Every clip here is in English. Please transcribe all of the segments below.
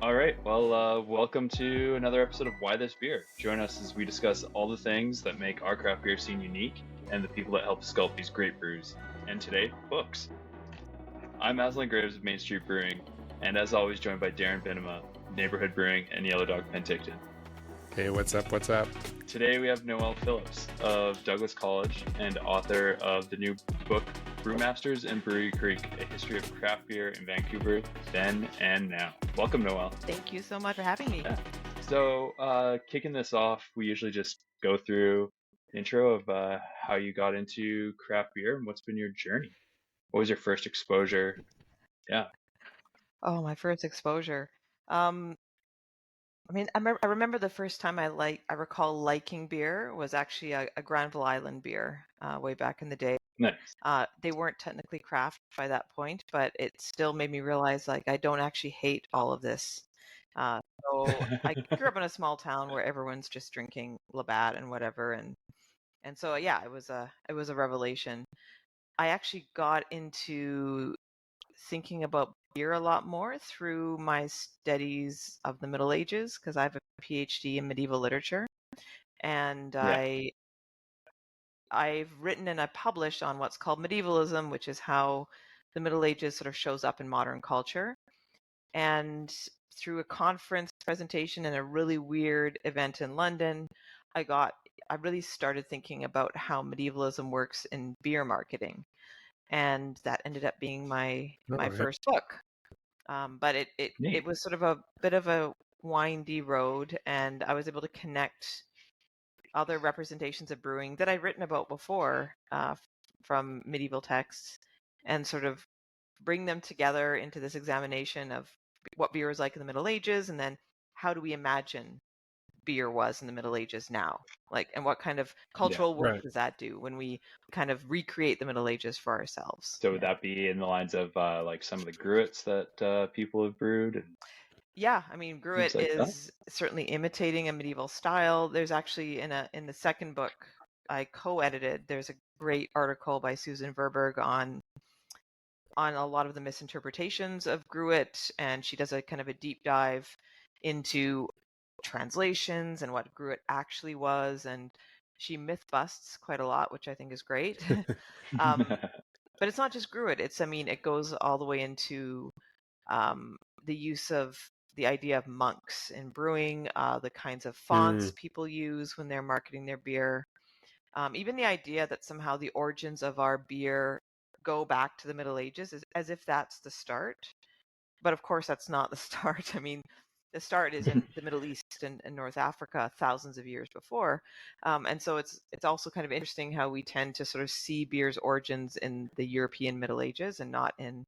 All right. Well, welcome to another episode of Why This Beer. Join us as we discuss all the things that make our craft beer scene unique and the people that help sculpt these great brews. And today, books. I'm Aslan Graves of Main Street Brewing, and as always, joined by Darren Binema, Neighborhood Brewing, and Yellow Dog Penticton. Hey, what's up? What's up? Today we have Noelle Phillips of Douglas College and author of the new book Brewmasters and Brewery Creek, a history of craft beer in Vancouver then and now. Welcome, Noelle. Thank you so much for having me. Yeah. So, kicking this off, we usually just go through the intro of how you got into craft beer and what's been your journey. What was your first exposure? Yeah. Oh, my first exposure. I remember the first time I recall liking beer was actually a Granville Island beer way back in the day. Nice. They weren't technically craft by that point, but it still made me realize like I don't actually hate all of this. So I grew up in a small town where everyone's just drinking Labatt and whatever, and so yeah, it was a revelation. I actually got into thinking about beer a lot more through my studies of the Middle Ages because I have a Ph.D. in medieval literature, and Yeah. I've written and I published on what's called medievalism, which is how the Middle Ages sort of shows up in modern culture. And through a conference presentation and a really weird event in London, I really started thinking about how medievalism works in beer marketing. And that ended up being my first book. But it was sort of a bit of a windy road, and I was able to connect other representations of brewing that I'd written about before from medieval texts and sort of bring them together into this examination of what beer was like in the Middle Ages, and then how do we imagine beer was in the Middle Ages now, like, and what kind of cultural work does that do when we kind of recreate the Middle Ages for ourselves? So would that be in the lines of like some of the gruits that people have brewed? Yeah, I mean, gruit is certainly imitating a medieval style. There's actually in the second book I co-edited, there's a great article by Susan Verberg on a lot of the misinterpretations of gruit, and she does a kind of a deep dive into translations and what gruit actually was, and she myth busts quite a lot, which I think is great. But it's not just gruit. It goes all the way into the use of the idea of monks in brewing, the kinds of fonts people use when they're marketing their beer. Even the idea that somehow the origins of our beer go back to the Middle Ages is as if that's the start. But of course, that's not the start. I mean, the start is in the Middle East and North Africa thousands of years before. And so it's also kind of interesting how we tend to sort of see beer's origins in the European Middle Ages and not in,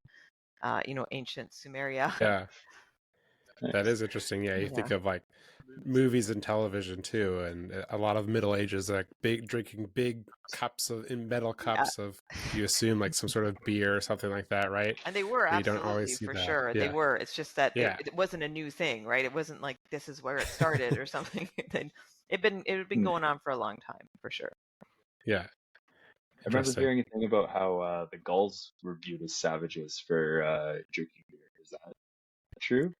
ancient Sumeria. Yeah, that is interesting. Yeah, you think of like movies and television too, and a lot of Middle Ages, like drinking big cups in metal cups of, you assume like some sort of beer or something like that, right? And they were, but absolutely, you don't always see for that. sure. Yeah. They were. It's just that Yeah. it wasn't a new thing, right? It wasn't like this is where it started or something. It had been going on for a long time, for sure. Yeah. I remember hearing a thing about how the Gauls were viewed as savages for drinking beer. Is that true?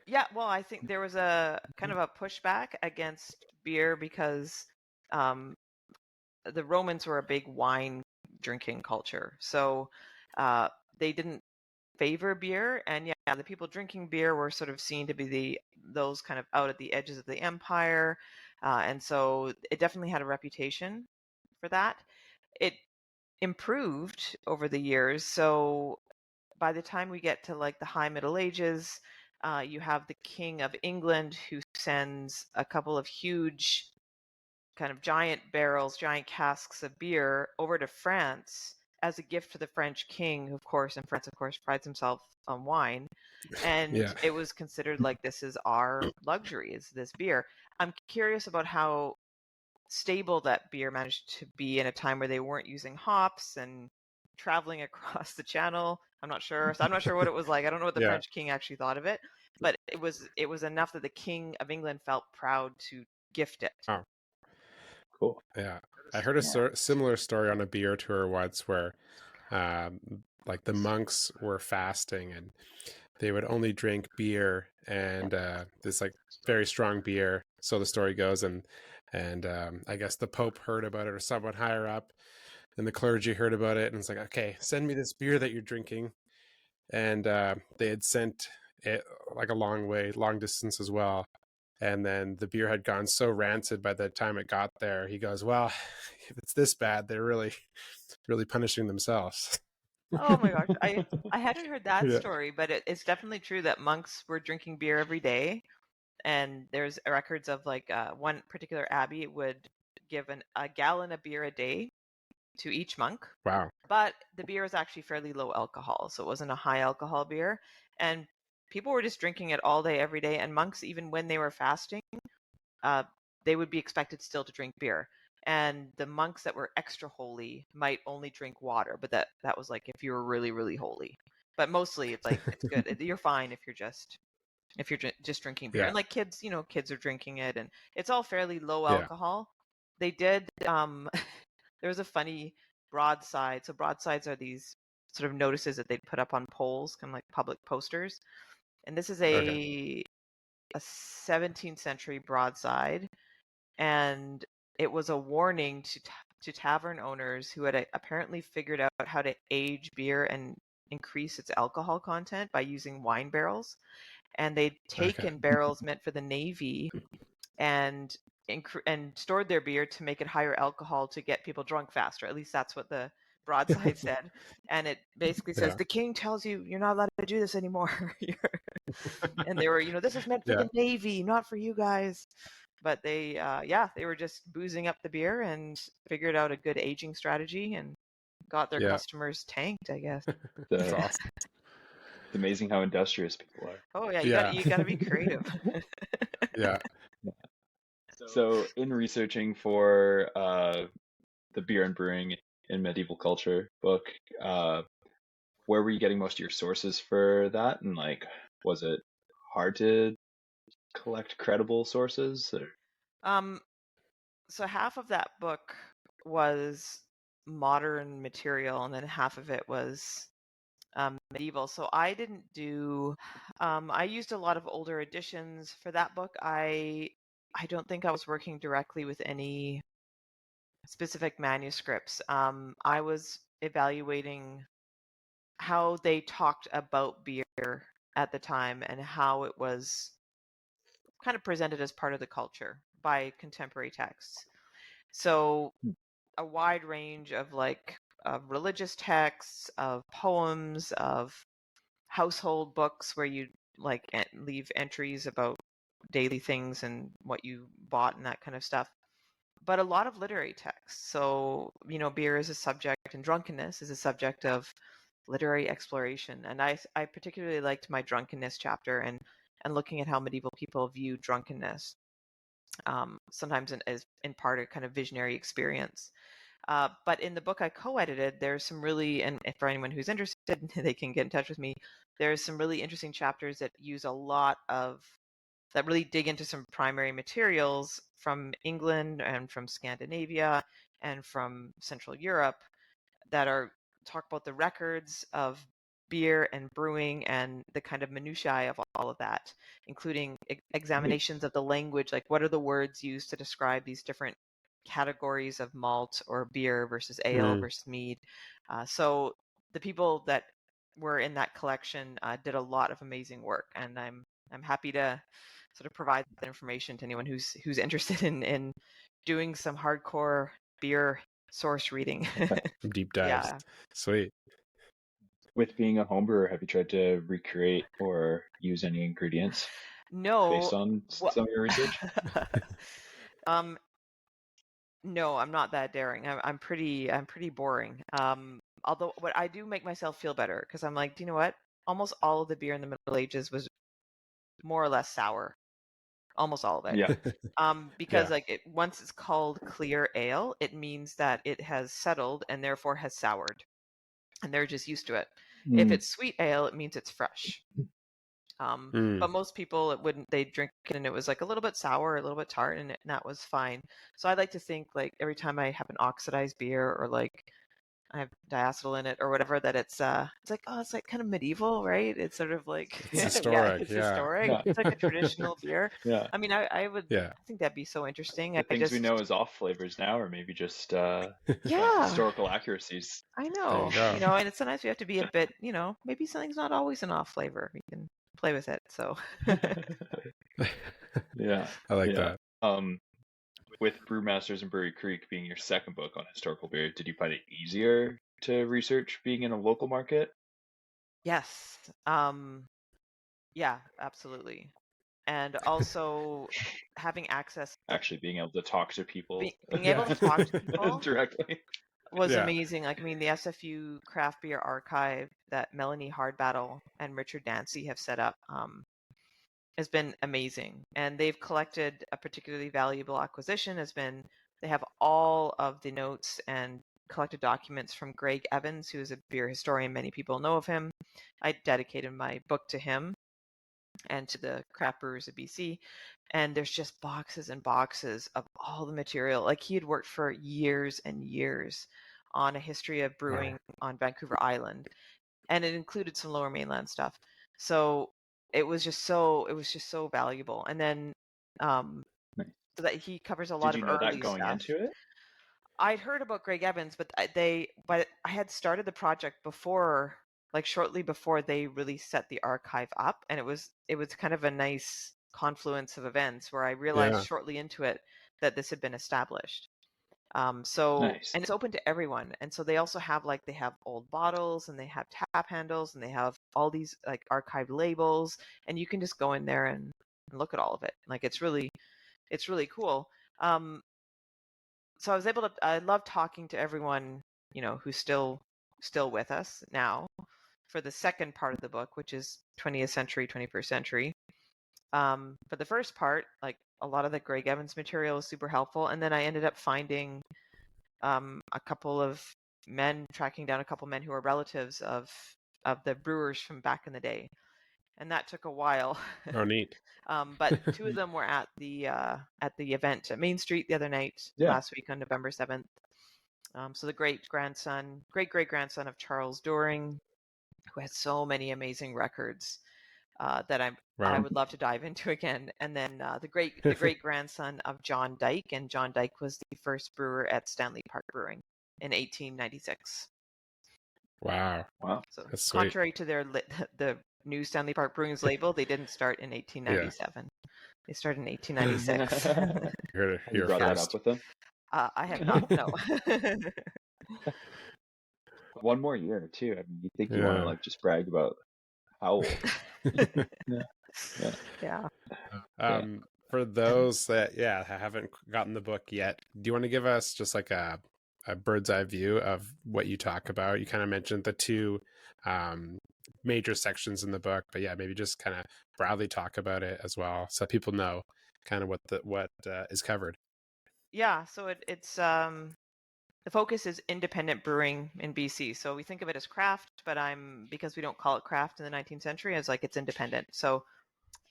Yeah, well, I think there was a kind of a pushback against beer because the Romans were a big wine drinking culture. So they didn't favor beer, and yeah, the people drinking beer were sort of seen to be those kind of out at the edges of the empire, and so it definitely had a reputation for that. It improved over the years, so by the time we get to like the High Middle Ages, you have the King of England who sends a couple of huge kind of giant barrels, giant casks of beer over to France as a gift to the French king, who, of course, in France, of course, prides himself on wine. And it was considered like, this is our luxury, is this beer. I'm curious about how stable that beer managed to be in a time where they weren't using hops and traveling across the channel. I'm not sure. So I'm not sure what it was like. I don't know what the French king actually thought of it, but it was enough that the King of England felt proud to gift it. Oh, cool. Yeah, I heard a similar story on a beer tour once where like the monks were fasting, and they would only drink beer and this like very strong beer. So the story goes, and I guess the Pope heard about it or someone higher up, and the clergy heard about it, and it's like, okay, send me this beer that you're drinking. And they had sent it like a long distance as well. And then the beer had gone so rancid by the time it got there. He goes, well, if it's this bad, they're really, really punishing themselves. Oh my gosh, I hadn't heard that Yeah. story, but it's definitely true that monks were drinking beer every day. And there's records of like one particular abbey would give a gallon of beer a day to each monk. Wow. But the beer was actually fairly low alcohol, so it wasn't a high alcohol beer. And people were just drinking it all day, every day. And monks, even when they were fasting, they would be expected still to drink beer. And the monks that were extra holy might only drink water, but that was like if you were really, really holy. But mostly it's like it's good. You're fine if you're just drinking beer. Yeah. And like kids, kids are drinking it, and it's all fairly low Yeah. alcohol. They did there was a funny broadside. So broadsides are these sort of notices that they'd put up on poles, kind of like public posters. And this is a 17th century broadside, and it was a warning to tavern owners who had apparently figured out how to age beer and increase its alcohol content by using wine barrels. And they'd taken barrels meant for the Navy and stored their beer to make it higher alcohol to get people drunk faster. At least that's what the broadside said. And it basically says, the king tells you you're not allowed to do this anymore. And they were, this is meant for the Navy, not for you guys. But they were just boozing up the beer and figured out a good aging strategy and got their customers tanked, I guess. That's awesome. It's amazing how industrious people are. Oh yeah, you got to be creative. Yeah. So in researching for the Beer and Brewing in Medieval Culture book, where were you getting most of your sources for that? And like, was it hard to collect credible sources? Or? So half of that book was modern material, and then half of it was medieval. So I didn't do. I used a lot of older editions for that book. I don't think I was working directly with any specific manuscripts. I was evaluating how they talked about beer at the time and how it was kind of presented as part of the culture by contemporary texts. So a wide range of religious texts, of poems, of household books where you like leave entries about daily things and what you bought and that kind of stuff. But a lot of literary texts. So, beer is a subject and drunkenness is a subject of literary exploration. And I particularly liked my drunkenness chapter and looking at how medieval people view drunkenness. Sometimes in part a kind of visionary experience. But in the book I co-edited, there's some really, and for anyone who's interested, they can get in touch with me. There's some really interesting chapters that use a lot that really dig into some primary materials from England and from Scandinavia and from Central Europe that talk about the records of beer and brewing and the kind of minutiae of all of that, including examinations of the language, like what are the words used to describe these different categories of malt or beer versus ale versus mead. So the people that were in that collection did a lot of amazing work, and I'm happy to sort of provide that information to anyone who's interested in doing some hardcore beer source reading. Deep dives. Yeah. Sweet. With being a homebrewer, have you tried to recreate or use any ingredients? No. Based on some of your research? No, I'm not that daring. I'm pretty boring. Although what I do make myself feel better because I'm like, do you know what? Almost all of the beer in the Middle Ages was more or less sour. Almost all of it. Yeah. Because once it's called clear ale, it means that it has settled and therefore has soured, and they're just used to it. If it's sweet ale, it means it's fresh. But most people, they drink it and it was like a little bit sour, a little bit tart, and that was fine. So I like to think like every time I have an oxidized beer or like I have diacetyl in it or whatever, that it's like, oh, it's like kind of medieval, right? It's sort of like It's historic. it's historic. It's like a traditional beer. Yeah. I mean, I would Yeah. I think that'd be so interesting. The things we know as off flavors now, or maybe just Yeah, historical accuracies. I There know. you go. You know, and it's sometimes we have to be a bit, maybe something's not always an off flavor. We can play with it. So Yeah. I like Yeah. that. With Brewmasters and Brewery Creek being your second book on historical beer, did you find it easier to research being in a local market? yes, yeah, absolutely. And also having access, Actually being able to talk to people being able to talk to people directly. was Yeah. amazing. Like, I mean, the SFU Craft Beer Archive that Melanie Hardbattle and Richard Dancy have set up has been amazing. And they've collected a particularly valuable acquisition they have all of the notes and collected documents from Greg Evans, who is a beer historian. Many people know of him. I dedicated my book to him and to the craft brewers of BC. And there's just boxes and boxes of all the material. Like, he had worked for years and years on a history of brewing on Vancouver Island, and it included some Lower Mainland stuff. So it was just so valuable. And then so that he covers a lot Did of you know that early going stuff. into it? I'd heard about Greg Evans, but I had started the project before, like shortly before they really set the archive up, and it was kind of a nice confluence of events where I realized Yeah. shortly into it that this had been established. So Nice. and it's open to everyone, and so they also have they have old bottles, and they have tap handles, and they have all these like archive labels, and you can just go in there and look at all of it. Like, it's really cool. So I love talking to everyone, who's still with us now for the second part of the book, which is 20th century, 21st century. But the first part, like a lot of the Greg Evans material is super helpful. And then I ended up finding tracking down a couple men who are relatives of the brewers from back in the day. And that took a while. Oh, neat. But two of them were at the event at Main Street the other night, last week on November 7th. So the great great grandson of Charles Doring, who has so many amazing records that I would love to dive into again. And then the great grandson of John Dyke, and John Dyke was the first brewer at Stanley Park Brewing in 1896. Wow. So that's sweet. contrary to the new Stanley Park Brewing's label, they didn't start in 1897. They started in 1896. You brought that up with them? I have not, no. One more year too. I mean, you think you want to just brag about how old? Yeah. For those that haven't gotten the book yet, do you want to give us just like a bird's eye view of what you talk about? You kind of mentioned the two major sections in the book, but maybe just kind of broadly talk about it as well, so people know kind of what is covered. Yeah, so it's the focus is independent brewing in BC. So we think of it as craft, but because we don't call it craft in the 19th century, it's like it's independent. So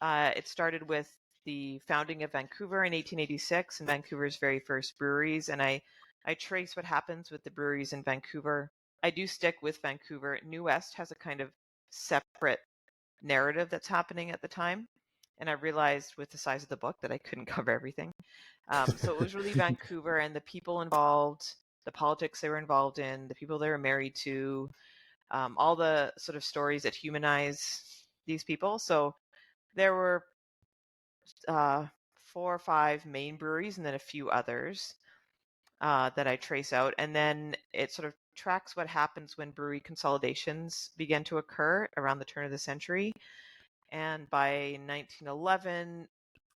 it started with the founding of Vancouver in 1886 and Vancouver's very first breweries. And I trace what happens with the breweries in Vancouver. I do stick with Vancouver. New West has a kind of separate narrative that's happening at the time. And I realized with the size of the book that I couldn't cover everything. So it was really Vancouver and the people involved, the politics they were involved in, the people they were married to, all the sort of stories that humanize these people. So there were 4 or 5 main breweries and then a few others that I trace out. And then it sort of tracks what happens when brewery consolidations began to occur around the turn of the century. And by 1911,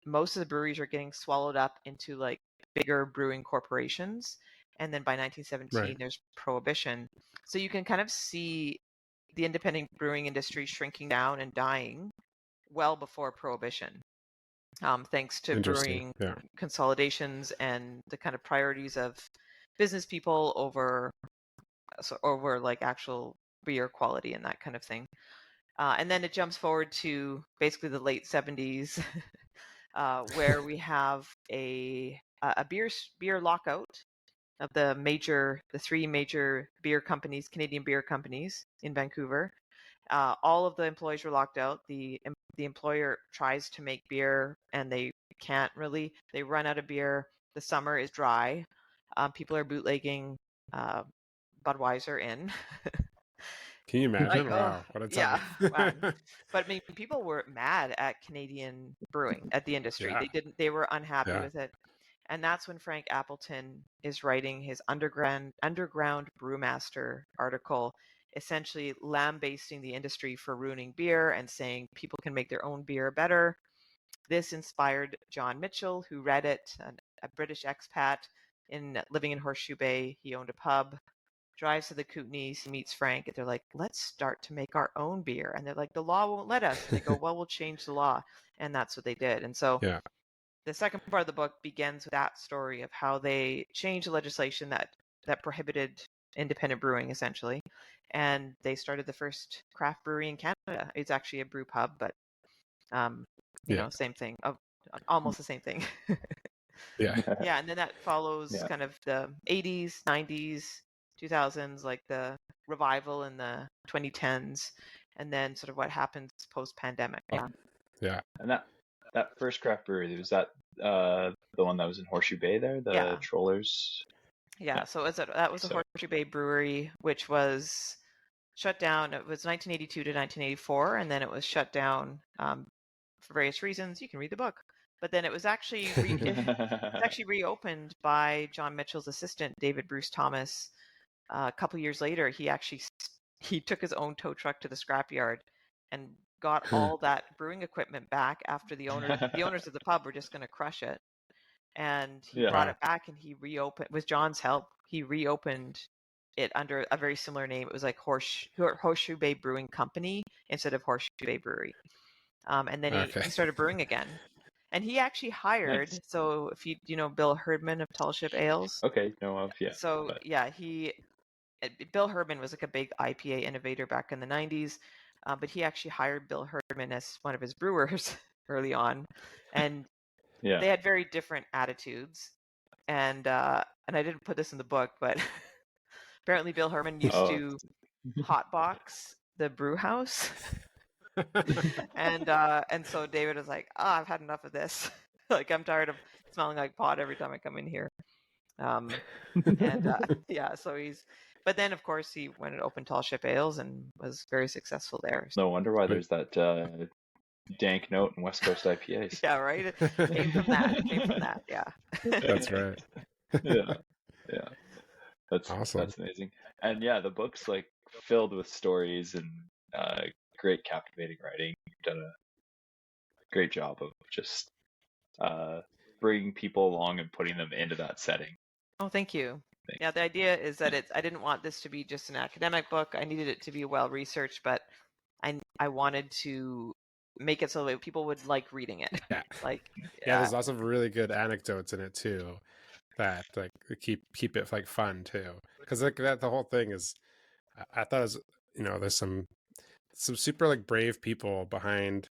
most of the breweries are getting swallowed up into like bigger brewing corporations. And then by 1917, there's prohibition. So you can kind of see the independent brewing industry shrinking down and dying well before prohibition, thanks to brewing consolidations and the kind of priorities of business people over like actual beer quality and that kind of thing. And then it jumps forward to basically the late 70s, where we have a beer lockout of the three major beer companies, Canadian beer companies in Vancouver. All of the employees were locked out. The employer tries to make beer and they can't really. They run out of beer. The summer is dry. People are bootlegging Budweiser in. Can you imagine? Like, oh, Wow, what a yeah, time. wow. But I mean, people were mad at Canadian brewing, at the industry. Yeah. They were unhappy Yeah. with it. And that's when Frank Appleton is writing his underground brewmaster article, essentially lambasting the industry for ruining beer and saying people can make their own beer better. This inspired John Mitchell, who read it, a British expat living in Horseshoe Bay. He owned a pub, drives to the Kootenays, he meets Frank, and they're like, let's start to make our own beer. And they're like, the law won't let us. And they go, well, we'll change the law. And that's what they did. And so Yeah. the second part of the book begins with that story of how they changed the legislation that prohibited independent brewing, essentially. And they started the first craft brewery in Canada. It's actually a brew pub, but you know, same thing, almost the same thing. Yeah. Yeah, and then that follows kind of the 80s, 90s, 2000s, like the revival in the 2010s, and then sort of what happens post-pandemic. Yeah. Yeah. And that first craft brewery, was that the one that was in Horseshoe Bay there, the Trollers? Yeah, so that was the Horseshoe Bay Brewery, which was shut down. It was 1982 to 1984, and then it was shut down for various reasons. You can read the book. But then it was actually reopened by John Mitchell's assistant, David Bruce Thomas. A couple years later, he took his own tow truck to the scrapyard and got all that brewing equipment back after the owners of the pub were just going to crush it. And he brought it back, and he reopened, with John's help, he reopened it under a very similar name. It was like Horseshoe Bay Brewing Company instead of Horseshoe Bay Brewery. And then he started brewing again. And he actually hired, so if you know Bill Herdman of Tall Ship Ales. Okay, know of, yeah. So yeah, Bill Herdman was like a big IPA innovator back in the 90s, but he actually hired Bill Herdman as one of his brewers early on. And they had very different attitudes. And I didn't put this in the book, but apparently Bill Herdman used to hotbox the brew house. And so David was like, I've had enough of this. Like, I'm tired of smelling like pot every time I come in here. So but then of course he went and opened Tall Ship Ales and was very successful there. No wonder why there's that dank note in West Coast IPAs. Yeah, right. It came from that. Yeah. That's right. Yeah. That's awesome. That's amazing. And yeah, the book's like filled with stories and great captivating writing. You've done a great job of just bringing people along and putting them into that setting. Oh, thank you. Thanks. Yeah, the idea is that I didn't want this to be just an academic book. I needed it to be well researched, but I wanted to make it so that people would like reading it. Yeah. There's lots of really good anecdotes in it too that like keep it like fun too. Because like the whole thing is, I thought it was, there's some super like brave people behind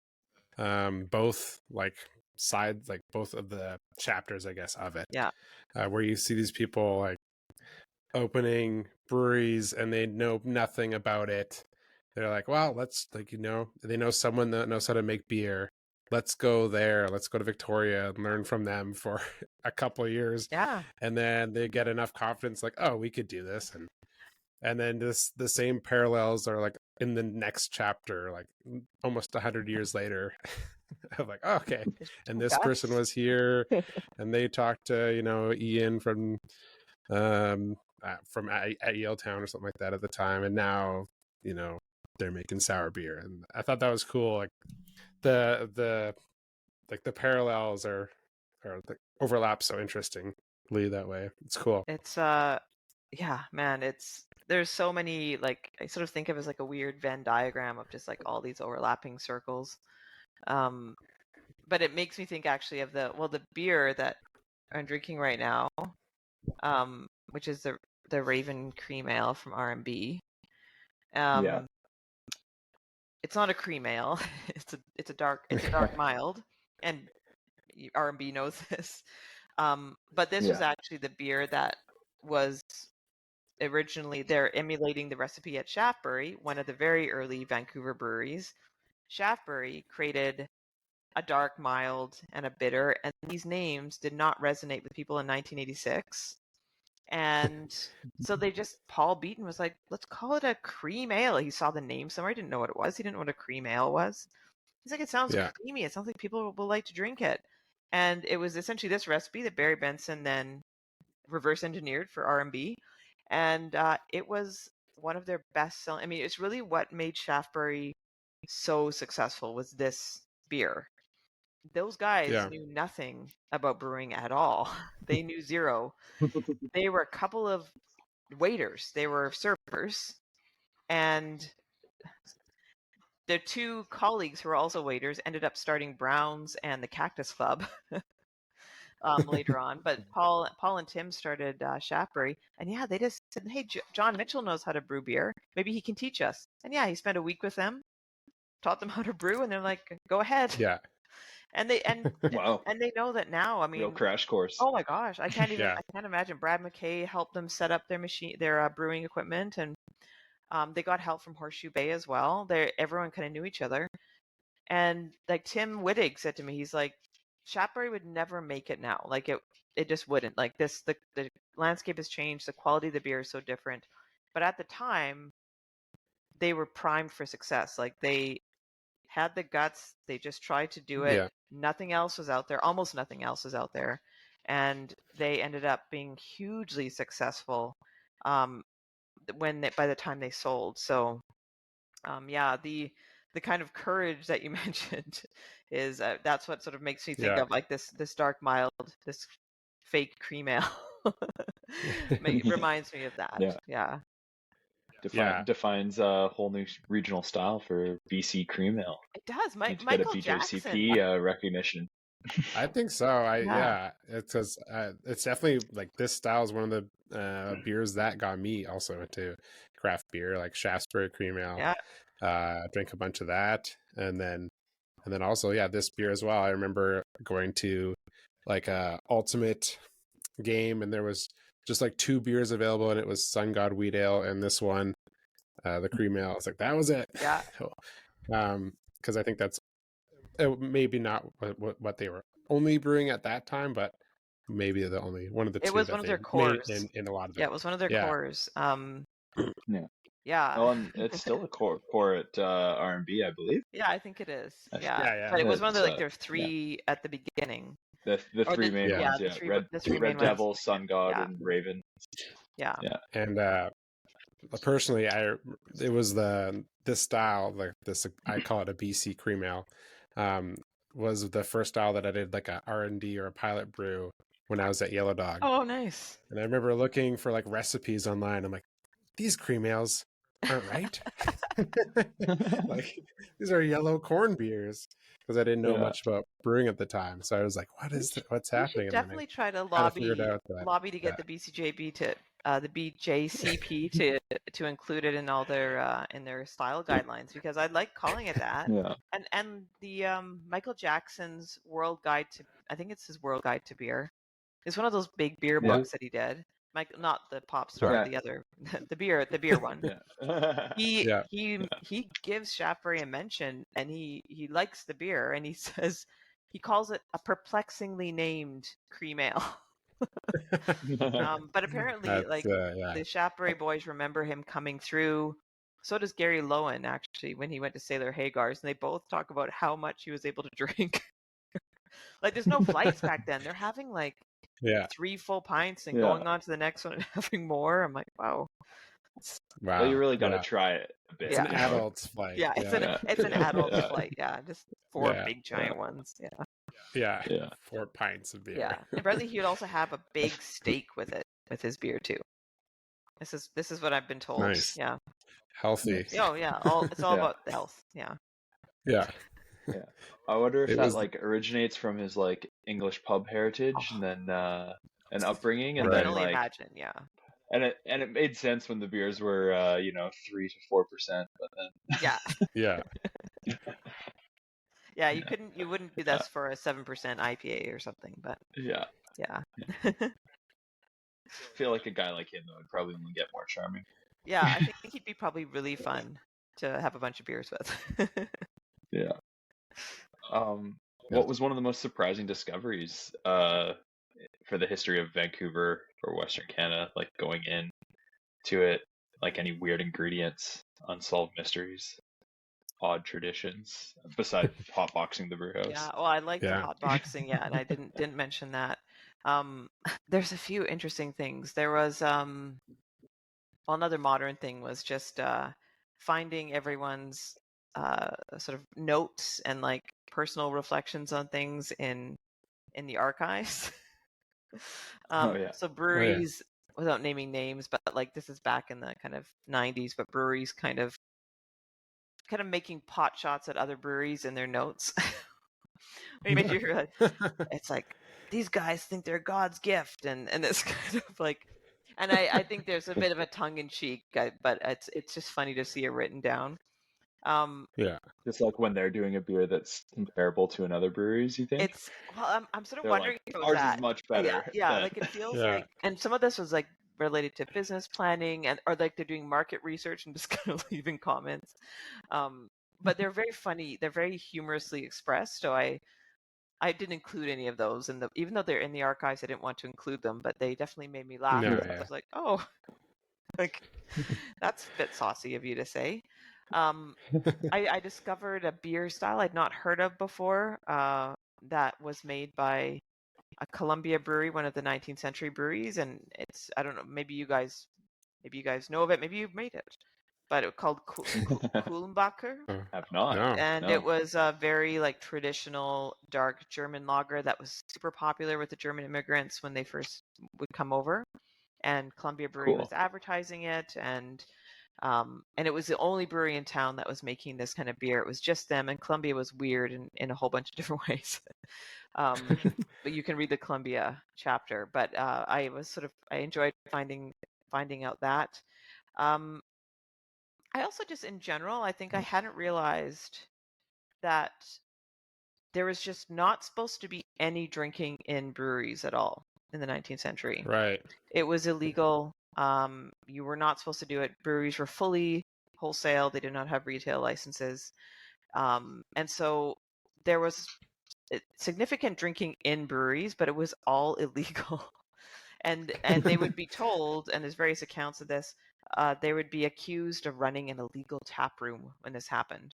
both like sides, like both of the chapters, I guess, of it. Yeah. Where you see these people like opening breweries and they know nothing about it. They're like, well, let's they know someone that knows how to make beer. Let's go there. Let's go to Victoria and learn from them for a couple of years. Yeah. And then they get enough confidence, like, oh, we could do this. And then the same parallels are like in the next chapter, like almost 100 years later. I'm like, oh, okay. And this person was here and they talked to, Ian from at Yaletown or something like that at the time. And now, they're making sour beer. And I thought that was cool. Like the parallels are the overlap so interestingly that way. It's cool. It's man, there's so many, like, I sort of think of it as like a weird Venn diagram of just like all these overlapping circles. But it makes me think actually of the beer that I'm drinking right now, which is the Raven Cream Ale from R&B. It's not a cream ale. It's a dark mild, and R&B knows this. But this was actually the beer that was originally, they're emulating the recipe at Shaftesbury, one of the very early Vancouver breweries. Shaftesbury created a dark, mild, and a bitter, and these names did not resonate with people in 1986. And so Paul Beaton was like, let's call it a cream ale. He saw the name somewhere. He didn't know what it was. He didn't know what a cream ale was. He's like, it sounds creamy. It sounds like people will like to drink it. And it was essentially this recipe that Barry Benson then reverse engineered for R&B. And it was one of their best selling. I mean, it's really what made Shaftesbury so successful was this beer. Those guys knew nothing about brewing at all. They knew zero. They were a couple of waiters. They were servers. And their two colleagues who were also waiters ended up starting Brown's and the Cactus Club later on. But Paul and Tim started Shaftesbury. And yeah, they just said, hey, John Mitchell knows how to brew beer. Maybe he can teach us. And yeah, he spent a week with them, taught them how to brew, and they're like, go ahead. Yeah. And they wow. And they know that now. I mean, real crash course. Oh my gosh, I can't even. I can't imagine. Brad McKay helped them set up their brewing equipment, and they got help from Horseshoe Bay as well. Everyone kind of knew each other. And like Tim Wittig said to me, he's like, Shaftesbury would never make it now. Like it just wouldn't. Like the landscape has changed. The quality of the beer is so different. But at the time, they were primed for success. Like they had the guts. They just tried to do it. Yeah. Nothing else was out there. Almost nothing else was out there. And they ended up being hugely successful by the time they sold. So, the kind of courage that you mentioned is that's what sort of makes me think of like this dark, mild, this fake cream ale. Reminds me of that. Yeah. Defines a whole new regional style for BC cream ale. It does. Michael get a BJCP recognition. I think so. It's definitely like this style is one of the beers that got me also into craft beer, like Shaftesbury Cream Ale. Drank a bunch of that, and then also this beer as well. I remember going to like a ultimate game, and there was just like 2 beers available, and it was Sun God Wheat Ale and this one, the cream ale. I was like, that was it. Yeah. Because I think that's maybe not what they were only brewing at that time, but maybe the only one of the two. It was one of their cores in a lot of them. Yeah, it was one of their cores. Yeah. Oh, and it's still a core at R&B, I believe. Yeah, I think it is. Yeah. But it was one of the there's 3 at the beginning. The 3 main ones, Red Devil, Sun God, and Raven. Yeah. And personally, it was this style, like this, I call it a BC cream ale, was the first style that I did like a R&D or a pilot brew when I was at Yellow Dog. Oh, nice. And I remember looking for like recipes online. I'm like, these cream ales aren't right. Like, these are yellow corn beers, because I didn't know much about brewing at the time. So I was like, what's happening? You should definitely try to lobby to get the BCJB to the BJCP to include it in all their in their style guidelines, because I like calling it that. And the Michael Jackson's World Guide to, I think it's his World Guide to Beer. It's one of those big beer books that he did. Not the pop star, the other, the beer one. He gives Shaftesbury a mention, and he likes the beer, and he says he calls it a perplexingly named cream ale. But apparently, the Shaftesbury boys remember him coming through. So does Gary Lowen, actually, when he went to Sailor Hagar's, and they both talk about how much he was able to drink. Like, there's no flights back then. They're having 3 full pints and going on to the next one and having more. I'm like, wow. Well, you really got to try it a bit. It's an adult's flight. Yeah, it's an adult's flight. Yeah, just 4 big giant ones. Yeah. 4 pints of beer. Yeah, and apparently he would also have a big steak with it, with his beer too. This is what I've been told. Nice. Yeah. Healthy. Oh yeah, it's all about the health. Yeah. Yeah. Yeah. I wonder if that originates from his English pub heritage and then an upbringing, and I then can only imagine, And it made sense when the beers were 3 to 4%, but then yeah, you wouldn't do this for a 7% IPA or something, but yeah. feel like a guy like him though would probably only get more charming. Yeah, I think he'd be probably really fun to have a bunch of beers with. Yeah. What was one of the most surprising discoveries for the history of Vancouver or Western Canada, like going in to it, like any weird ingredients, unsolved mysteries, odd traditions, besides hotboxing the brew house? Yeah, well, I like the Yeah. hotboxing, yeah, and I didn't mention that. There's a few interesting things. There was well, another modern thing was just finding everyone's sort of notes and like personal reflections on things in the archives. Oh yeah. So breweries, without naming names, but like this is back in the kind of 90s, but breweries kind of making pot shots at other breweries in their notes. It made you realize it's like these guys think they're God's gift, and this kind of like, and I think there's a bit of a tongue in cheek, but it's just funny to see it written down. Yeah. It's like when they're doing a beer that's comparable to another brewery's, you think? It's well, I'm sort of They're wondering like, if it was ours that. is much Yeah, better. yeah, than... like it feels Yeah. like, and some of this was like related to business planning and or like they're doing market research and just kind of leaving comments. But they're very funny. They're very humorously expressed. So I didn't include any of those in the, even though they're in the archives, I didn't want to include them, but they definitely made me laugh. No, because I yeah. was like, oh, like that's a bit saucy of you to say. I discovered a beer style I'd not heard of before that was made by a Columbia brewery, one of the 19th century breweries, and it's, I don't know, maybe you guys know of it, maybe you've made it, but it was called Kulmbacher. Have not. No. And No. it was a very like traditional dark German lager that was super popular with the German immigrants when they first would come over. And Columbia Brewery Cool. was advertising it, and it was the only brewery in town that was making this kind of beer. It was just them, and Columbia was weird in a whole bunch of different ways. But you can read the Columbia chapter. But I enjoyed finding out that. I also just in general, I think I hadn't realized that there was just not supposed to be any drinking in breweries at all in the 19th century. Right. It was illegal. You were not supposed to do it. Breweries were fully wholesale. They did not have retail licenses. And so there was significant drinking in breweries, but it was all illegal. and they would be told, and there's various accounts of this, they would be accused of running an illegal tap room when this happened.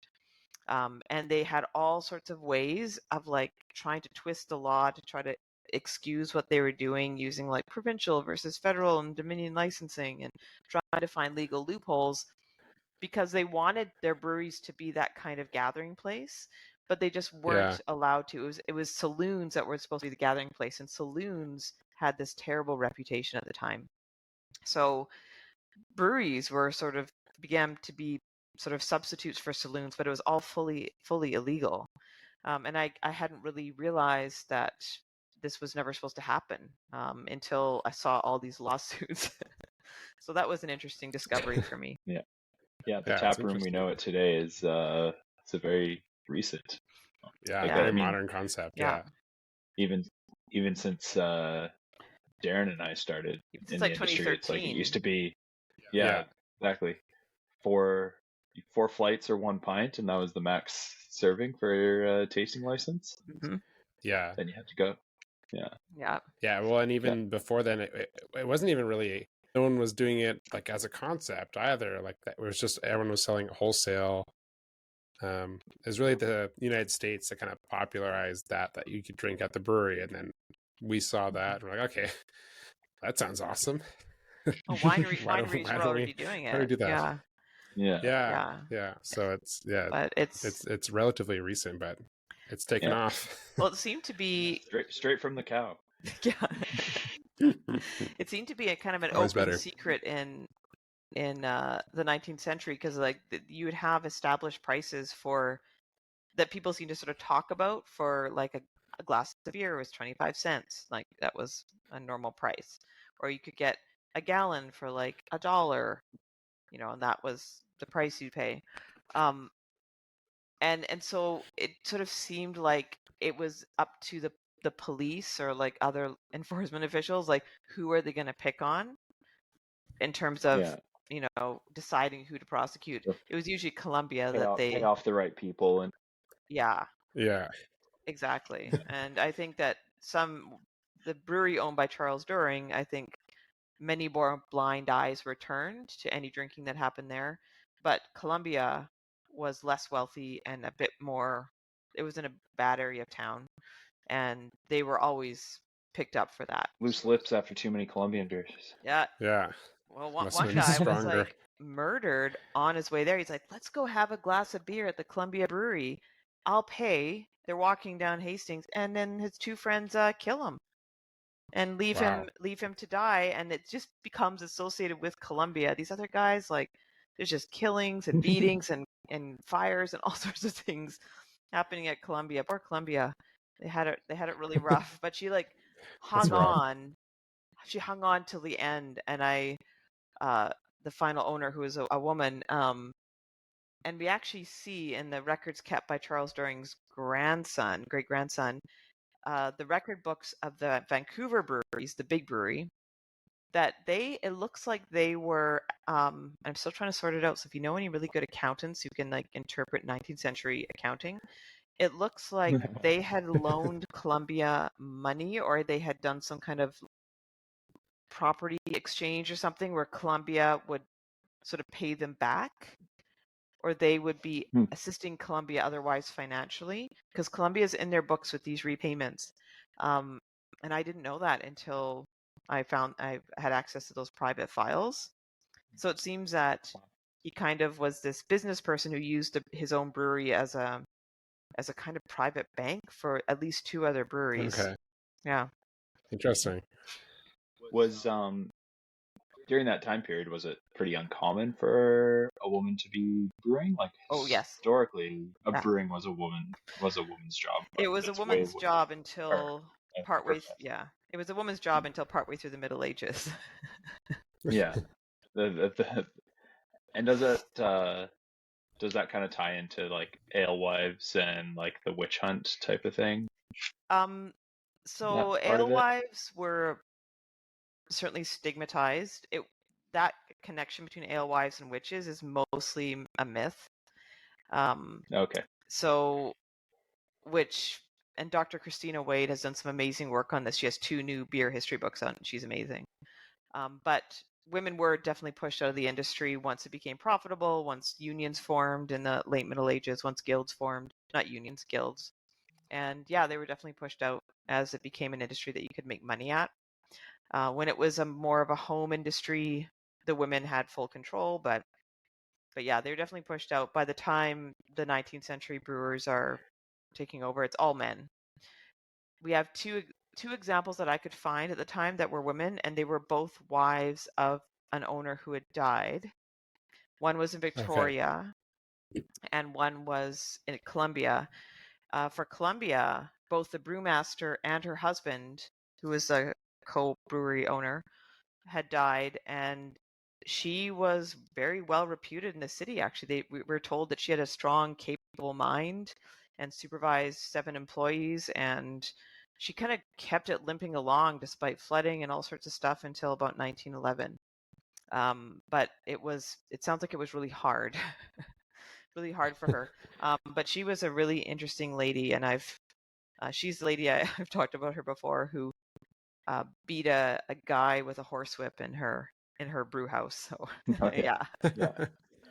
And they had all sorts of ways of like trying to twist the law to try to excuse what they were doing, using like provincial versus federal and dominion licensing and trying to find legal loopholes because they wanted their breweries to be that kind of gathering place, but they just weren't allowed to. It was saloons that were supposed to be the gathering place, and saloons had this terrible reputation at the time. So breweries were began to be sort of substitutes for saloons, but it was all fully illegal. And I hadn't really realized that this was never supposed to happen until I saw all these lawsuits. So that was an interesting discovery for me. Yeah, the tap room we know it today is it's a very recent. Yeah, very modern concept. Yeah. Even since Darren and I started in like the industry, 2013. it's like it used to be. Yeah, exactly. Four flights or one pint, and that was the max serving for your tasting license. Mm-hmm. Yeah. Then you had to go. Yeah. Well, and even before then, it wasn't even really. No one was doing it like as a concept either. Like that, it was just everyone was selling wholesale. It was really the United States that kind of popularized that you could drink at the brewery, and then we saw that. And we're like, okay, that sounds awesome. Oh, wineries were already doing it. How do we do that? Yeah. So but it's relatively recent, but it's taken off. Well, it seemed to be straight from the cow. Yeah. It seemed to be a kind of an open secret in the 19th century, because like you would have established prices for that people seem to sort of talk about for like a glass of beer was 25 cents. Like that was a normal price. Or you could get a gallon for like $1, and that was the price you pay. And so it sort of seemed like it was up to the the police or like other enforcement officials, like who are they going to pick on in terms of deciding who to prosecute? It was usually Columbia that they pay off the right people, and yeah, exactly. And I think that the brewery owned by Charles During, I think many more blind eyes were turned to any drinking that happened there, but Columbia was less wealthy and a bit more. It was in a bad area of town, and they were always picked up for that. Loose lips after too many Colombian beers. Yeah. Well, one guy was like murdered on his way there. He's like, "Let's go have a glass of beer at the Columbia Brewery. I'll pay." They're walking down Hastings, and then his two friends kill him and leave him to die, and it just becomes associated with Columbia. These other guys, like, there's just killings and beatings and fires and all sorts of things happening at Columbia. Poor Columbia, they had it really rough. But she hung on. She hung on till the end, and the final owner, who was a woman, and we actually see in the records kept by Charles During's great grandson, the record books of the Vancouver breweries, the big brewery, that it looks like they were, I'm still trying to sort it out. So if you know any really good accountants who can interpret 19th century accounting, it looks like they had loaned Columbia money, or they had done some kind of property exchange or something where Columbia would sort of pay them back, or they would be assisting Columbia otherwise financially, because Columbia is in their books with these repayments. And I didn't know that until I had access to those private files. So it seems that he kind of was this business person who used his own brewery as a kind of private bank for at least two other breweries. Okay. Yeah. Interesting. Was during that time period, was it pretty uncommon for a woman to be brewing? Like, yes. Historically, brewing was a woman's job. It was a woman's job until partway. Yeah, it was a woman's job until partway through the Middle Ages. Yeah. And does that kind of tie into like alewives and like the witch hunt type of thing? So alewives were certainly stigmatized. That connection between alewives and witches is mostly a myth. Okay. So, and Dr. Christina Wade has done some amazing work on this. She has 2 new beer history books out, and she's amazing. But women were definitely pushed out of the industry once it became profitable, once unions formed in the late Middle Ages, once guilds formed, not unions, guilds. And yeah, they were definitely pushed out as it became an industry that you could make money at. When it was more of a home industry, the women had full control, but yeah, they're definitely pushed out. By the time the 19th century brewers are taking over, it's all men. We have two examples that I could find at the time that were women, and they were both wives of an owner who had died. One was in Victoria, and one was in Columbia. For Columbia, both the brewmaster and her husband, who was a co-brewery owner, had died, and she was very well reputed in the city. Actually, we were told that she had a strong, capable mind and supervised 7 employees, and she kind of kept it limping along despite flooding and all sorts of stuff until about 1911. But it sounds like it was really hard, really hard for her. But she was a really interesting lady, and she's the lady I've talked about her before, who beat a guy with a horsewhip in her brew house. So yeah.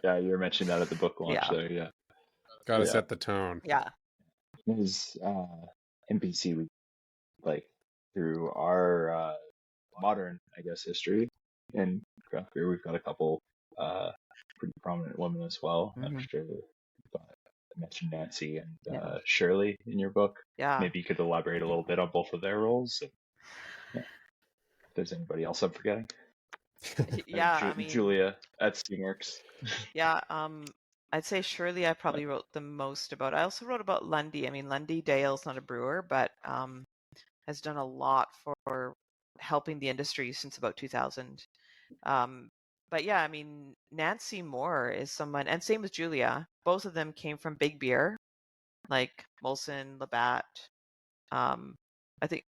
You were mentioning that at the book launch. Yeah. There, yeah. Gotta set the tone. Yeah. Because in BC, we through our modern, I guess, history in craft beer, we've got a couple pretty prominent women as well. Mm-hmm. I'm sure I mentioned Nancy and Shirley in your book. Yeah. Maybe you could elaborate a little bit on both of their roles. If there's anybody else I'm forgetting. Yeah, Julia at Steamworks. Yeah, I'd say Shirley I probably wrote the most about. I also wrote about Lundy. Lundy Dale's not a brewer, but has done a lot for helping the industry since about 2000. But yeah, Nancy Moore is someone, and same with Julia. Both of them came from big beer, like Molson, Labatt, I think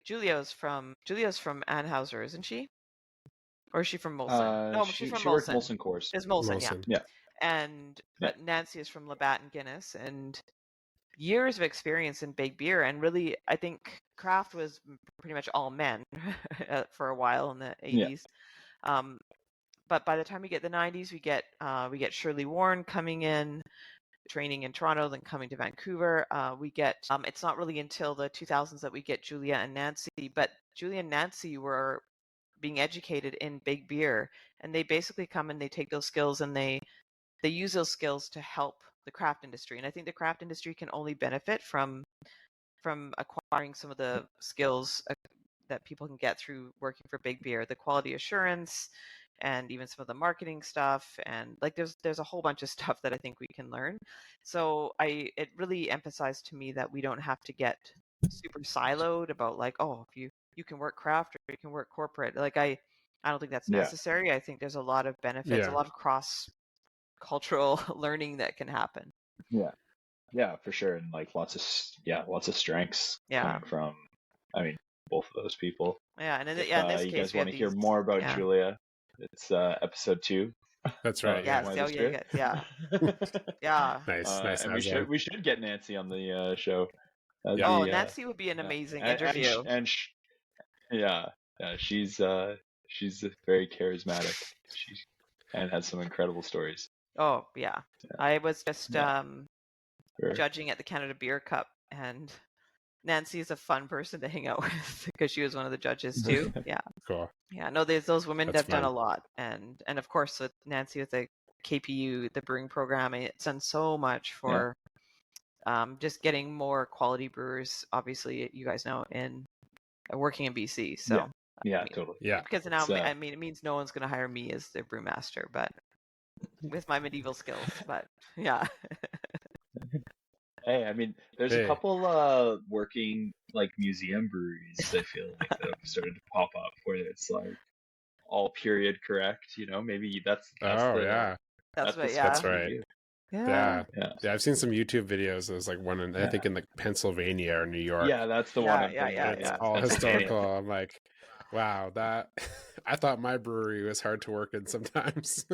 Julia's from Anheuser, isn't she? Or is she from Molson? No, she's from she worked Molson. Molson Coors. It's Molson, yeah. Molson. Yeah. But Nancy is from Labatt and Guinness, and years of experience in big beer. And really, I think craft was pretty much all men for a while in the 80s. But by the time we get the 90s, we get Shirley Warren coming in, training in Toronto, then coming to Vancouver. We get it's not really until the 2000s that we get Julia and Nancy, but Julia and Nancy were being educated in big beer, and they basically come and they take those skills and they use those skills to help the craft industry. And I think the craft industry can only benefit from acquiring some of the skills that people can get through working for big beer, the quality assurance, and even some of the marketing stuff, and like there's a whole bunch of stuff that I think we can learn. So it really emphasized to me that we don't have to get super siloed about like, oh, if you can work craft or you can work corporate. Like I don't think that's necessary. I think there's a lot of benefits, a lot of cross cultural learning that can happen. Yeah, for sure. And like lots of strengths coming from, I mean, both of those people. Yeah, and in this you case, guys want to hear more about Julia, it's episode 2. That's right. Yes. Yeah. Yeah. Nice. And we should get Nancy on the show. Nancy would be an amazing interview. She's very charismatic. And has some incredible stories. Oh yeah. I was just judging at the Canada Beer Cup, and Nancy is a fun person to hang out with because she was one of the judges too. Yeah. Cool. Yeah. No, there's those women that have done a lot, and of course with Nancy with the KPU, the brewing program, it's done so much for just getting more quality brewers. Obviously, you guys know, in working in BC. So totally. Yeah. Because now I mean it means no one's going to hire me as their brewmaster, but with my medieval skills. But yeah. Hey, I mean, there's a couple working like museum breweries I feel like that have started to pop up where it's like all period correct. Maybe that's That's right. Yeah. I've seen some YouTube videos. There's like one I think in like Pennsylvania or New York. Yeah, that's the one. It's all historical. I'm like, wow, I thought my brewery was hard to work in sometimes.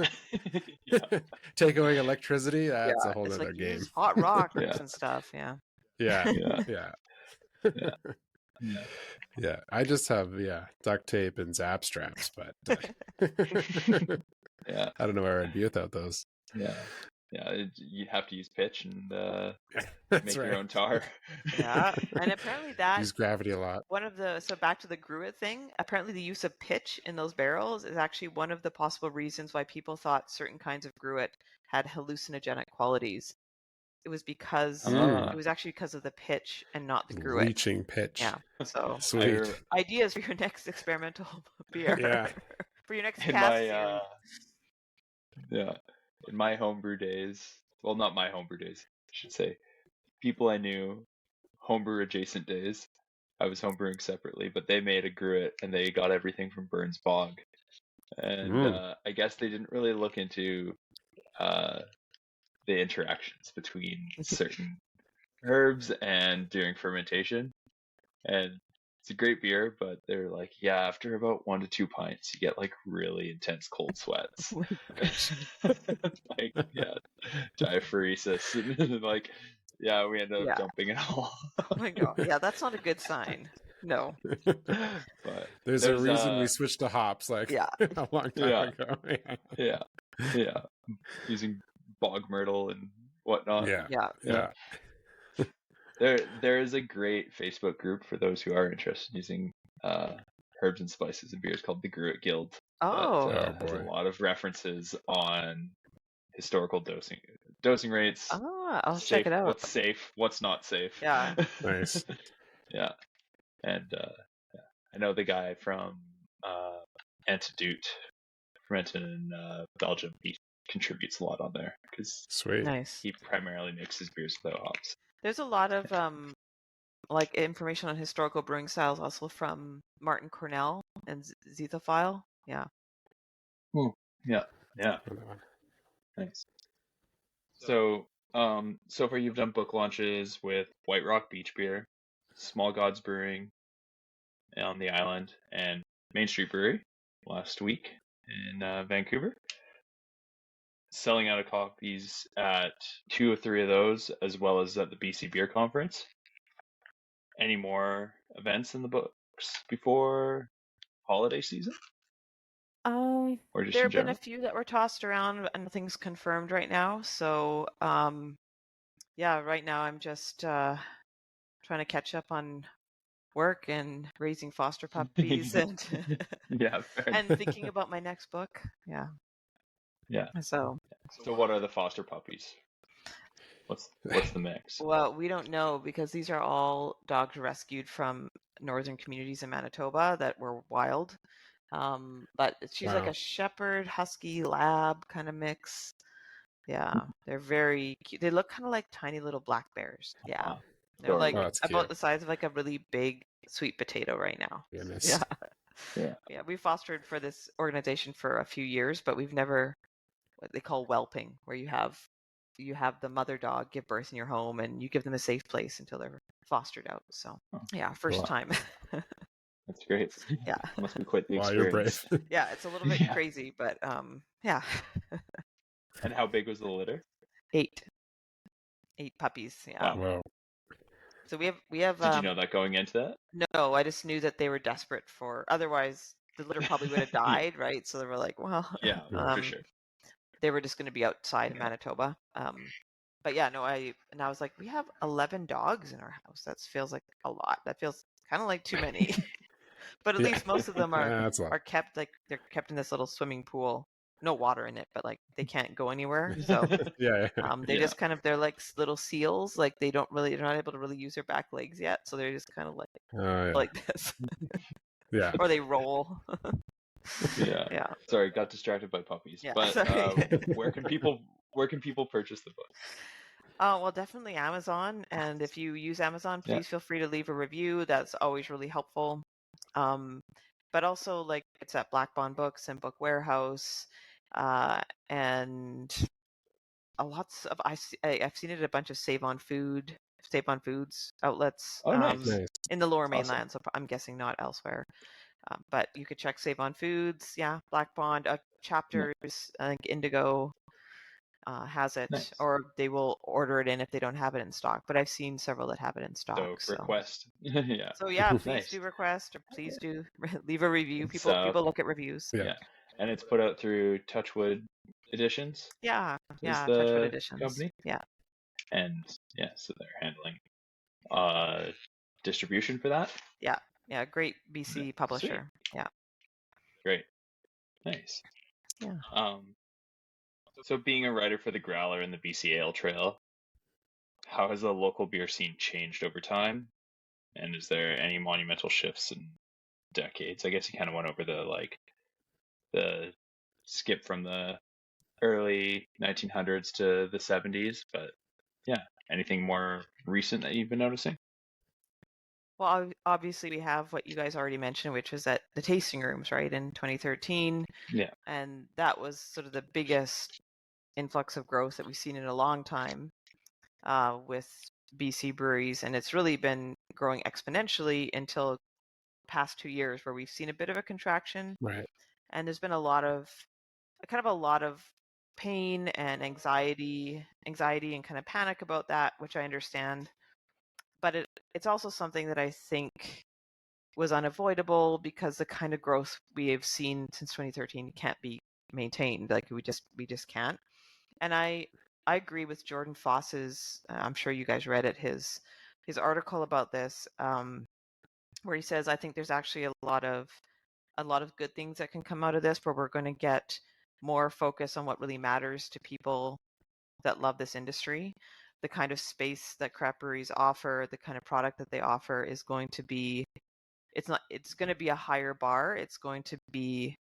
Take away electricity, that's a whole other game. Hot rocks and stuff. Yeah. I just have duct tape and zap straps, but I don't know where I'd be without those. You have to use pitch and make your own tar. And apparently that use gravity a lot. So back to the gruit thing, apparently the use of pitch in those barrels is actually one of the possible reasons why people thought certain kinds of gruit had hallucinogenic qualities. It was because it was actually because of the pitch and not the gruit. Leaching pitch. Yeah. So sweet ideas for your next experimental beer. Yeah. For your next cast series. In my homebrew days, well, not my homebrew days, I should say, people I knew, homebrew adjacent days, I was homebrewing separately, but they made a gruit and they got everything from Burns Bog. And I guess they didn't really look into the interactions between certain herbs and during fermentation. And it's a great beer, but they're like, after about 1 to 2 pints, you get like really intense cold sweats. Diaphoresis. And like, we end up dumping it all. Oh my god. Yeah, that's not a good sign. No. But there's a reason we switched to hops like a long time ago. Yeah. Using bog myrtle and whatnot. Yeah. There is a great Facebook group for those who are interested in using herbs and spices and beers called the Gruit Guild. That has a lot of references on historical dosing rates. I'll check it out. What's safe, what's not safe. Yeah. Nice. And I know the guy from Antidote fermented in Belgium. He contributes a lot on there because he primarily makes his beers without hops. There's a lot of like information on historical brewing styles also from Martin Cornell and Zethophile. Yeah. Nice. So, so far you've done book launches with White Rock Beach Beer, Small Gods Brewing on the island and Main Street Brewery last week in Vancouver. Selling out of copies at 2 or 3 of those, as well as at the BC Beer Conference. Any more events in the books before holiday season? Or just There in have been a general? few that were tossed around, and nothing's confirmed right now. So, yeah, right now I'm just trying to catch up on work and raising foster puppies and Yeah, fair enough. and thinking about my next book. Yeah. Yeah. So, So what are the foster puppies? What's the mix? well, we don't know because these are all dogs rescued from northern communities in Manitoba that were wild. But she's like Wow. a shepherd, husky, lab kind of mix. Yeah, they're very cute. They look kind of like tiny little black bears. Yeah, they're like Oh, that's about cute. the size of like a really big sweet potato right now. Goodness. Yeah, yeah. We fostered for this organization for a few years, but we've never what they call whelping, where you have the mother dog give birth in your home and you give them a safe place until they're fostered out. So yeah, first Wow. time. That's great. Yeah. Must be quite the Wow, you're experience. brave. Yeah, it's a little bit Yeah. crazy, but yeah. And how big was the litter? 8 puppies. Yeah. Wow. Wow. So we have. Did you know that going into that? No, I just knew that they were desperate for. Otherwise, the litter probably would have died, right? So they were like, well, Yeah, for sure. they were just going to be outside in Manitoba. But yeah, no, I was like, we have 11 dogs in our house. That feels like a lot. That feels kind of like too many. But at Yeah. least most of them That's a lot. are kept like they're kept in this little swimming pool. No water in it, but like they can't go anywhere. So Yeah. they Yeah. just kind of they're like little seals. Like they're not able to really use their back legs yet. So they're just kind of like Oh, yeah. like this, Yeah. or they roll. Yeah. Yeah. Sorry, got distracted by puppies. Yeah, But sorry. where can people purchase the book? Well, definitely Amazon. And if you use Amazon, Yeah. please feel free to leave a review. That's always really helpful. But also, like, it's at Black Bond Books and Book Warehouse, and lots of I've seen it at a bunch of Save on Foods outlets. Oh, nice. Nice. In the Lower Awesome. Mainland, so I'm guessing not elsewhere. But you could check Save on Foods, yeah, Black Bond chapters. I think Indigo has it, Nice. or they will order it in if they don't have it in stock. But I've seen several that have it in stock. So request. Yeah. So yeah, please Nice. do request, or please do leave a review. It's, People look at reviews. Yeah. And it's put out through Touchwood Editions. Yeah, is Touchwood the Editions. company. Yeah. And yeah, so they're handling distribution for that. Yeah, great BC publisher. Yeah. Great. Nice. Yeah. So being a writer for the Growler and the BC Ale Trail, how has the local beer scene changed over time? And is there any monumental shifts in decades? I guess you kind of went over the skip from the early 1900s to the 70s, but yeah, anything more recent that you've been noticing? Well, obviously we have what you guys already mentioned, which was at the tasting rooms, right, in 2013. Yeah. And that was sort of the biggest influx of growth that we've seen in a long time with BC breweries. And it's really been growing exponentially until the past 2 years, where we've seen a bit of a contraction. Right. And there's been a lot of pain and anxiety and kind of panic about that, which I understand. But it's also something that I think was unavoidable, because the kind of growth we have seen since 2013 can't be maintained. Like we just can't. And I agree with Jordan Foss's. I'm sure you guys read it. His article about this, where he says, I think there's actually a lot of good things that can come out of this, where we're going to get more focus on what really matters to people that love this industry. The kind of space that craft breweries offer, the kind of product that they offer is going to be, it's going to be a higher bar. It's going to be,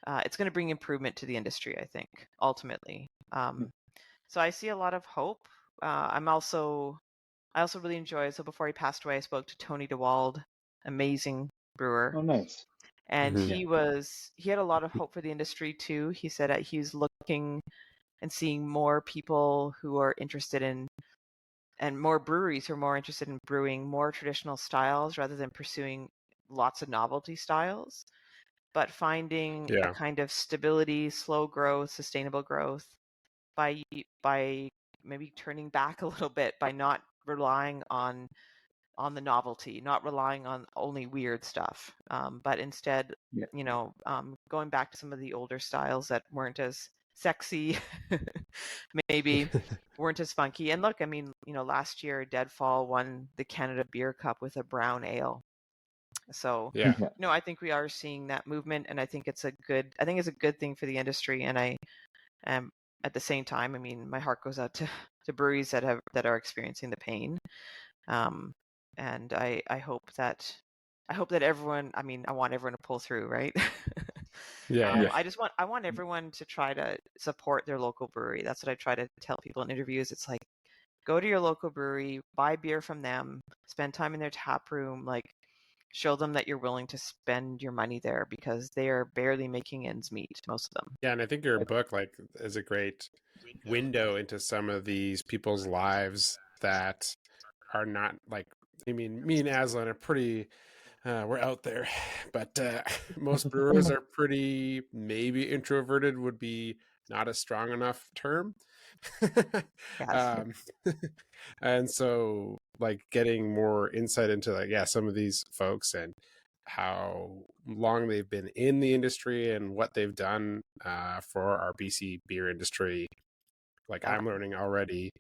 it's going to bring improvement to the industry, I think, ultimately. So I see a lot of hope. I also really enjoy, so before he passed away, I spoke to Tony DeWald, amazing brewer. Oh, nice. And Mhm. he had a lot of hope for the industry too. He said he's looking and seeing more people who are interested in and more breweries who are more interested in brewing more traditional styles rather than pursuing lots of novelty styles, but finding a Yeah. kind of stability, slow growth, sustainable growth by maybe turning back a little bit, by not relying on the novelty, not relying on only weird stuff, but instead, Yeah. going back to some of the older styles that weren't as sexy, maybe weren't as funky. And look, I mean, last year Deadfall won the Canada Beer Cup with a brown ale. So, Yeah. I think we are seeing that movement, and I think it's a good thing for the industry. And I am, at the same time, I mean, my heart goes out to breweries that are experiencing the pain. And I hope that everyone, I mean, I want everyone to pull through, right? Yeah. I want everyone to try to support their local brewery. That's what I try to tell people in interviews. It's like, go to your local brewery, buy beer from them, spend time in their tap room, like show them that you're willing to spend your money there, because they are barely making ends meet, most of them. Yeah, and I think your book is a great window into some of these people's lives that are not I mean, me and Aslan are pretty we're out there, but most brewers are pretty, maybe introverted would be not a strong enough term. Yes. um, and so getting more insight into some of these folks and how long they've been in the industry and what they've done for our BC beer industry. Yeah. I'm learning already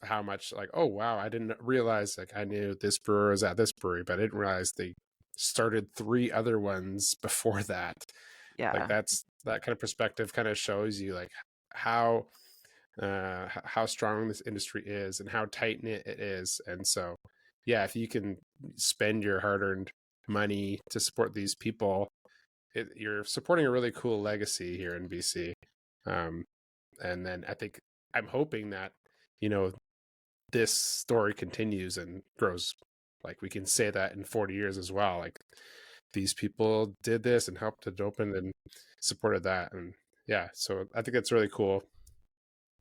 how much oh wow, I didn't realize I knew this brewer was at this brewery, but I didn't realize they started 3 other ones before that. Yeah. That kind of perspective kind of shows you how strong this industry is and how tight knit it is. And so yeah, if you can spend your hard-earned money to support these people, you're supporting a really cool legacy here in BC. And then I'm hoping that this story continues and grows. We can say that in 40 years as well. These people did this and helped it open and supported that. And yeah, so I think it's really cool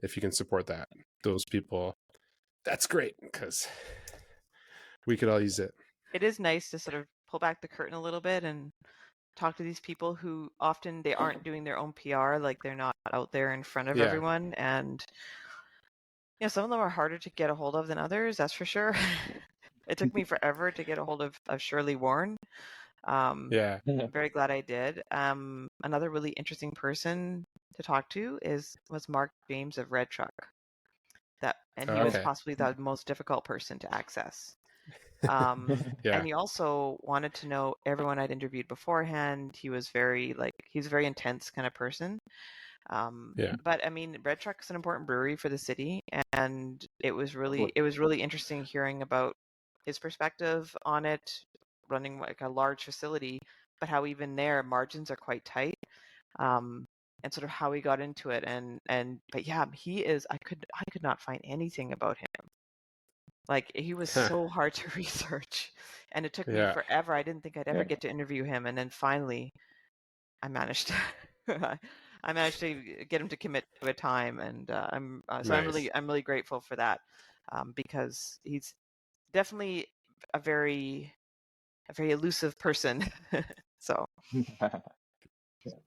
if you can support those people. That's great, because we could all use it. It is nice to sort of pull back the curtain a little bit and talk to these people who often they aren't doing their own PR, like they're not out there in front of everyone. And some of them are harder to get a hold of than others, that's for sure. It took me forever to get a hold of Shirley Warren. I'm very glad I did. Another really interesting person to talk to was Mark James of Red Truck. And he was possibly the most difficult person to access. And he also wanted to know everyone I'd interviewed beforehand. He was he's a very intense kind of person. But I mean, Red Truck is an important brewery for the city, and it was really interesting hearing about his perspective on it, running a large facility, but how even there margins are quite tight, and sort of how he got into it. But yeah, he is. I could not find anything about him. He was so hard to research, and it took me forever. I didn't think I'd ever get to interview him, and then finally, I managed to. I managed to get him to commit to a time, and I'm really grateful for that, because he's definitely a very elusive person. So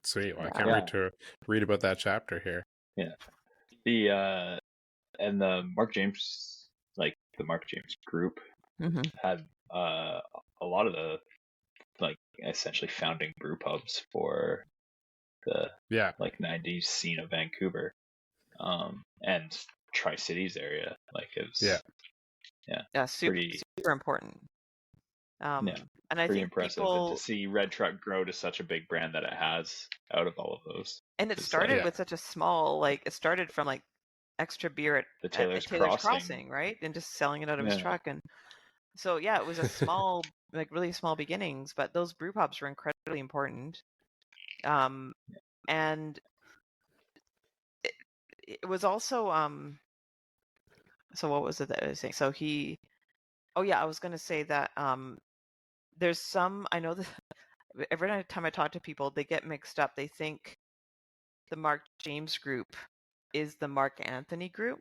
sweet. Well, I can't wait to read about that chapter here. Yeah, the Mark James, the Mark James group, had a lot of the essentially founding brew pubs for the 90s scene of Vancouver, and Tri-Cities area. It was super important. And I think impressive, and to see Red Truck grow to such a big brand that it has out of all of those. And it started with such a small, it started from extra beer at the Taylor's Crossing, right? And just selling it out of his truck. And so, it was a small, really small beginnings, but those brew pubs were incredibly important. And it was also, so what was it that I was saying? So I was going to say that there's some, I know that every time I talk to people, they get mixed up. They think the Mark James group is the Mark Anthony group.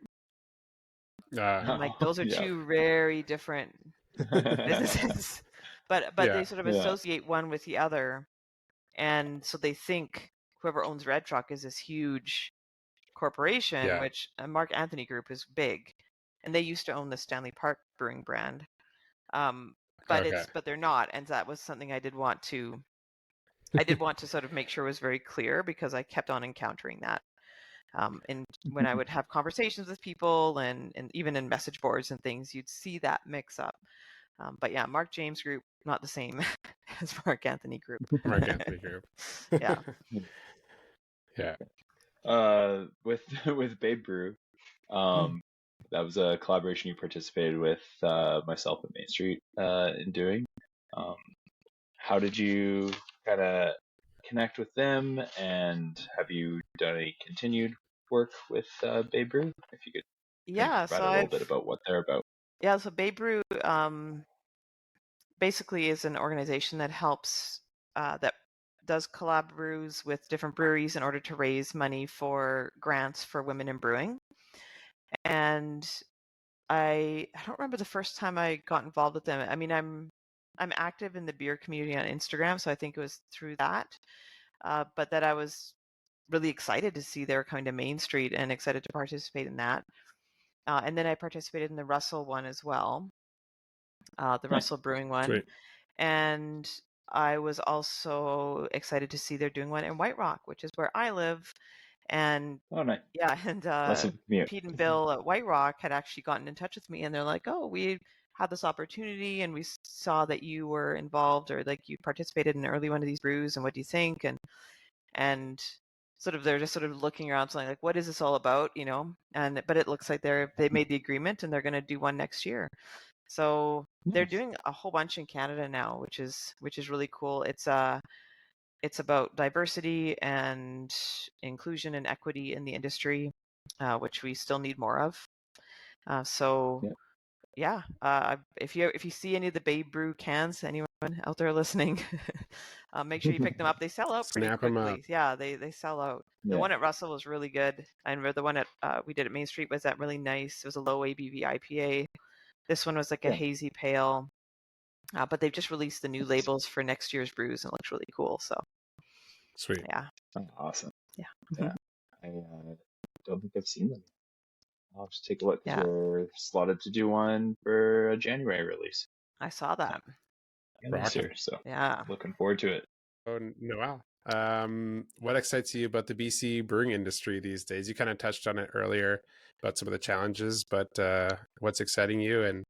And I'm like, those are Yeah. two very different businesses. But Yeah. they sort of associate one with the other. And so they think whoever owns Red Truck is this huge corporation, which Mark Anthony Group is big. And they used to own the Stanley Park Brewing brand. But they're not. And that was something I did want to sort of make sure was very clear, because I kept on encountering that. And when I would have conversations with people and even in message boards and things, you'd see that mix up. But yeah, Mark James Group, not the same as Mark Anthony Group. Mark Anthony Group. Yeah. Yeah. With Babe Brew, that was a collaboration you participated with myself at Main Street in doing. How did you kind of connect with them, and have you done any continued work with Babe Brew? If you could provide a little bit about what they're about. Yeah, so Babe Brew basically is an organization that helps that does collab brews with different breweries in order to raise money for grants for women in brewing. And I don't remember the first time I got involved with them. I mean, I'm active in the beer community on Instagram, so I think it was through that. But that I was really excited to see they were coming to Main Street and excited to participate in that. And then I participated in the Russell one as well, the Russell Brewing one. Sweet. And I was also excited to see they're doing one in White Rock, which is where I live. And nice. Yeah, and Pete and Bill at White Rock had actually gotten in touch with me, and they're like, "Oh, we had this opportunity, and we saw that you were involved, or like you participated in an early one of these brews, and what do you think?" And sort of they're just sort of looking around, saying like, "What is this all about?" You know. But it looks like they made the agreement, and they're going to do one next year. So they're doing a whole bunch in Canada now, which is really cool. It's about diversity and inclusion and equity in the industry, which we still need more of. If you see any of the Babe Brew cans, anyone out there listening, make sure you pick them up. They sell out pretty quickly. Yeah, they sell out. The one at Russell was really good. I remember the one at we did at Main Street was that really nice. It was a low ABV IPA. This one was like a hazy pale. But they've just released the new labels for next year's brews, and it looks really cool. So sweet. Yeah. Awesome. Yeah. I don't think I've seen them. I'll just take a look. Yeah. We're slotted to do one for a January release. I saw that. Next year, so yeah, looking forward to it. Oh, Noelle, what excites you about the BC brewing industry these days? You kind of touched on it earlier about some of the challenges, but what's exciting you, and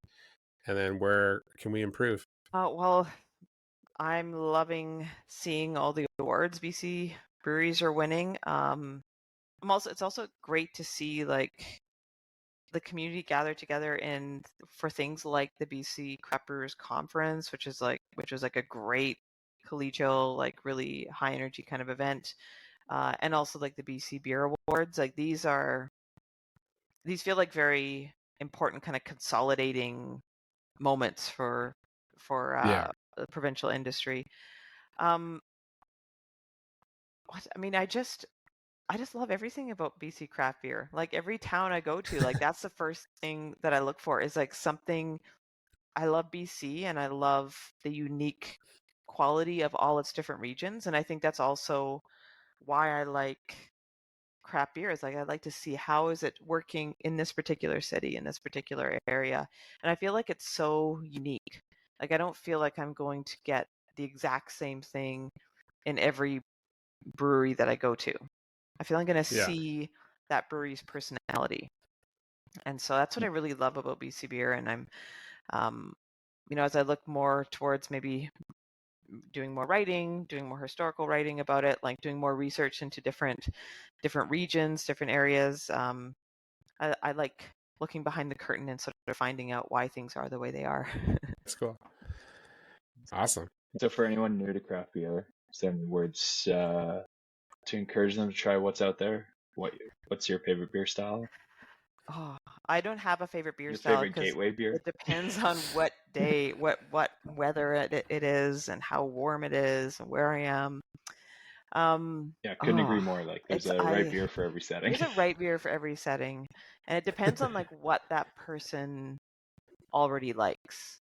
then where can we improve? Well, I'm loving seeing all the awards BC breweries are winning. It's also great to see like the community gather together for things like the BC Craft Brewers Conference, which was like a great collegial, like really high energy kind of event, and also like the BC Beer Awards. Like these feel like very important kind of consolidating moments for the provincial industry. I just love everything about BC craft beer. Like every town I go to, like that's the first thing that I look for is like something. I love BC and I love the unique quality of all its different regions. And I think that's also why I like craft beer, is like I'd like to see how is it working in this particular city, in this particular area. And I feel like it's so unique. Like I don't feel like I'm going to get the exact same thing in every brewery that I go to. I feel I'm going to see that brewery's personality. And so that's what I really love about BC Beer. And I'm, as I look more towards maybe doing more writing, doing more historical writing about it, like doing more research into different regions, different areas. I like looking behind the curtain and sort of finding out why things are the way they are. That's cool. Awesome. So for anyone new to craft beer, is there any words to encourage them to try what's out there? What's your favorite beer style? Oh, I don't have a favorite beer your style. Favorite gateway beer? It depends on what day, what weather it is, and how warm it is, and where I am. Yeah, couldn't agree Oh, more. Like, there's it's a right beer for every setting. there's a right beer for every setting, and it depends on like what that person already likes.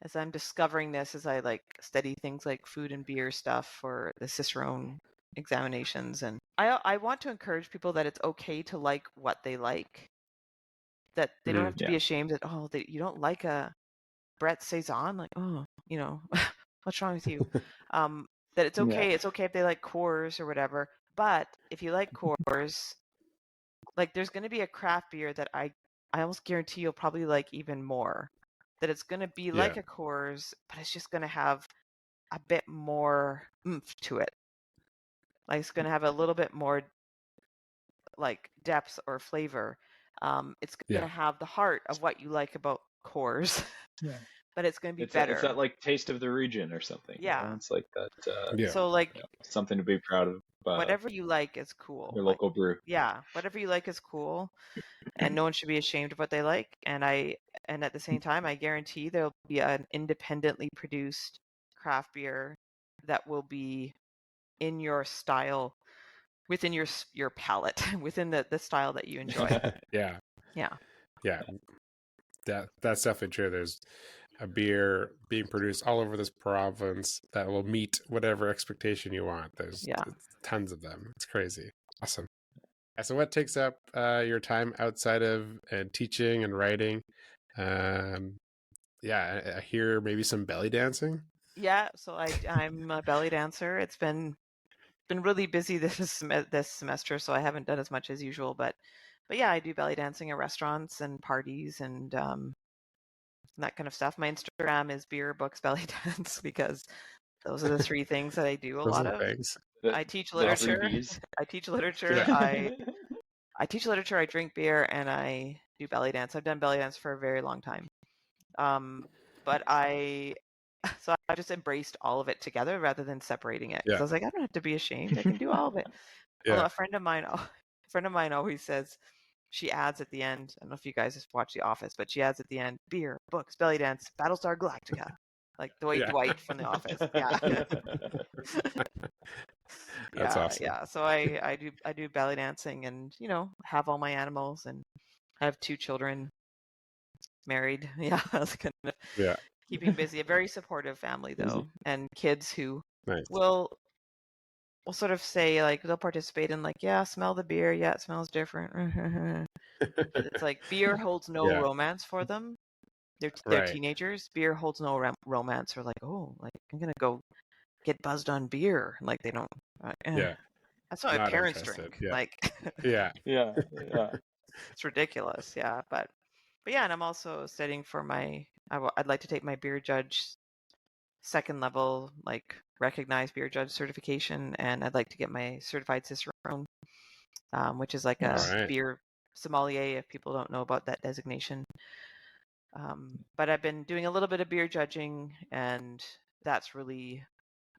As I'm discovering this, as I like study things like food and beer stuff for the Cicerone examinations, and I want to encourage people that it's okay to like what they like. That they don't have to Yeah. be ashamed that you don't like a Brett Saison, like what's wrong with you? That it's okay. Yeah. It's okay if they like Coors or whatever. But if you like Coors, like there's going to be a craft beer that I almost guarantee you'll probably like even more. That it's going to be like Yeah. a Coors, but it's just going to have a bit more oomph to it. Like it's going to have a little bit more like depth or flavor. It's going to Yeah. have the heart of what you like about Coors, Yeah. but it's going to be It's better. that like taste of the region or something. Yeah. You know? It's like that. Yeah. So like Something to be proud of. whatever you like is cool. Your Like, local brew. yeah, whatever you like is cool, and no one should be ashamed of what they like. And at the same time, I guarantee there'll be an independently produced craft beer that will be in your style, within your palate, within the style that you enjoy. Yeah. Yeah. Yeah. That's definitely true. There's a beer being produced all over this province that will meet whatever expectation you want. There's tons of them. It's crazy. Awesome. So what takes up your time outside of teaching and writing? I hear maybe some belly dancing. Yeah, so I'm a belly dancer. It's been really busy this semester, so I haven't done as much as usual, but yeah, I do belly dancing at restaurants and parties and that kind of stuff. My Instagram is beer, books, belly dance because those are the three things that I do a lot of. Things. I teach literature. I teach literature. Yeah. I teach literature. I drink beer, and I do belly dance. I've done belly dance for a very long time. But I just embraced all of it together rather than separating it. Because I was like, I don't have to be ashamed. I can do all of it. Although a friend of mine always says, she adds at the end, I don't know if you guys just watch The Office, but she adds at the end, beer, books, belly dance, Battlestar Galactica. Like Dwight from The Office. Yeah. That's awesome. Yeah. So I do belly dancing and, have all my animals, and I have 2 children, married. Yeah. That's kind of keeping busy. A very supportive family though, and kids who will sort of say, like, they'll participate in, like, yeah, smell the beer. Yeah, it smells different. But it's like beer holds no romance for them. They're teenagers. Beer holds no romance. Or like, oh, like I'm gonna go get buzzed on beer. Like they don't. That's what my parents drink. Yeah. Like, yeah. It's ridiculous. Yeah, but yeah, and I'm also studying for I'd like to take my beer judge second level, like recognized beer judge certification, and I'd like to get my certified Cicerone, which is like a beer sommelier, if people don't know about that designation. But I've been doing a little bit of beer judging, and that's really,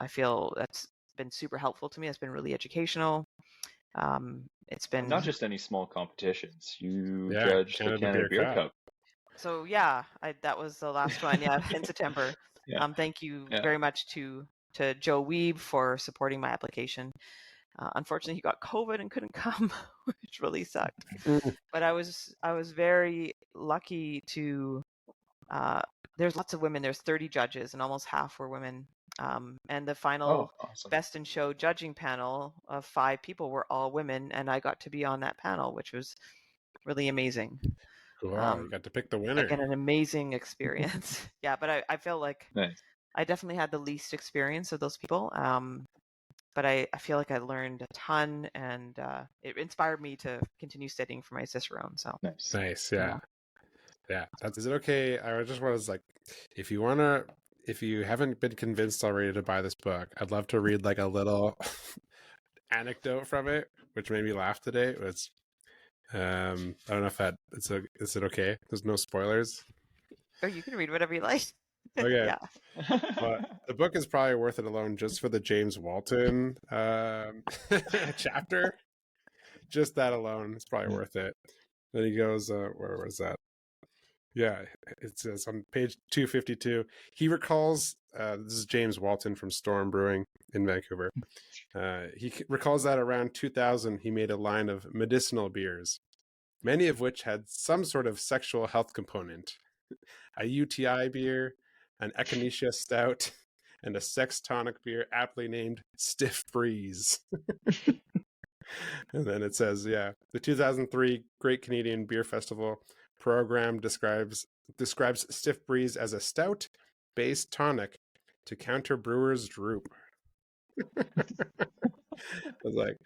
I feel that's been super helpful to me. It's been really educational. It's been not just any small competitions. You judged the Canada Beer Cup. So yeah, that was the last one. Yeah, in September. Thank you very much to Joe Weeb for supporting my application. Unfortunately, he got COVID and couldn't come, which really sucked. But I was very lucky to. There's lots of women. There's 30 judges, and almost half were women. And the final Best in Show judging panel of 5 people were all women, and I got to be on that panel, which was really amazing. Wow, you got to pick the winner. Again, an amazing experience. Yeah, but I feel like I definitely had the least experience of those people. But I feel like I learned a ton, and it inspired me to continue studying for my Cicerone. So nice, yeah. Is it okay? I just was like, if you haven't been convinced already to buy this book, I'd love to read like a little anecdote from it, which made me laugh today. It's I don't know if is it okay? There's no spoilers. Or you can read whatever you like. Okay. But the book is probably worth it alone just for the James Walton chapter. Just that alone, it's probably worth it. Then he goes, where was that? Yeah, it says on page 252, he recalls this is James Walton from Storm Brewing in Vancouver. He recalls that around 2000, he made a line of medicinal beers, many of which had some sort of sexual health component. A UTI beer, an echinacea stout, and a sex tonic beer aptly named Stiff Breeze. And then it says, the 2003 Great Canadian Beer Festival program describes Stiff Breeze as a stout-based tonic to counter brewers' droop. I was like,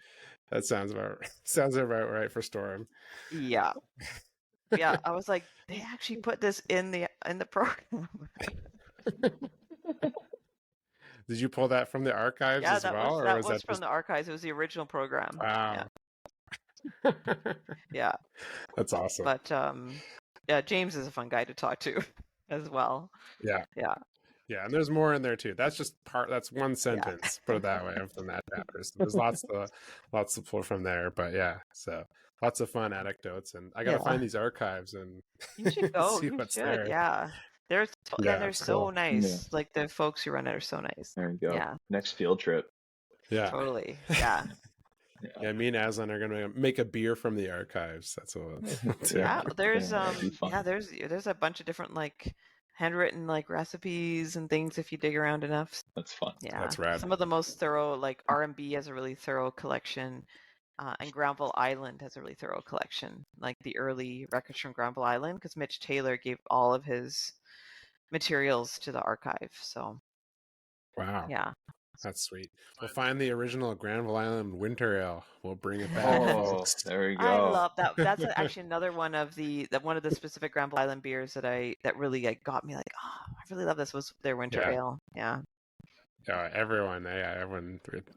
that sounds about right for Storm. Yeah. Yeah, I was like, they actually put this in the program. Did you pull that from the archives as well? That was from the archives. It was the original program. Wow. Yeah. That's awesome. But James is a fun guy to talk to as well. Yeah. Yeah. Yeah, and there's more in there too. That's just that's one sentence, put it that way, from that chapter. So there's lots to pull from there. But yeah, so lots of fun anecdotes, and I gotta find these archives and you should go. see what's there. Yeah. They're so cool. nice. Yeah. Like the folks who run it are so nice. There you go. Yeah. Next field trip. Yeah. Totally. Yeah. Yeah, me and Aslan are gonna make a beer from the archives. That's what. Yeah. There's there's a bunch of different like handwritten like recipes and things if you dig around enough. That's fun. Yeah. That's rad. Some of the most thorough, like R&B has a really thorough collection. And Granville Island has a really thorough collection, like the early records from Granville Island, because Mitch Taylor gave all of his materials to the archive. So, Wow. Yeah. That's sweet. We'll find the original Granville Island Winter Ale. We'll bring it back. Oh, there you go. I love that. That's actually another one of the specific Granville Island beers that really like got me like, oh, I really love this. Was their Winter Ale. Yeah. Everyone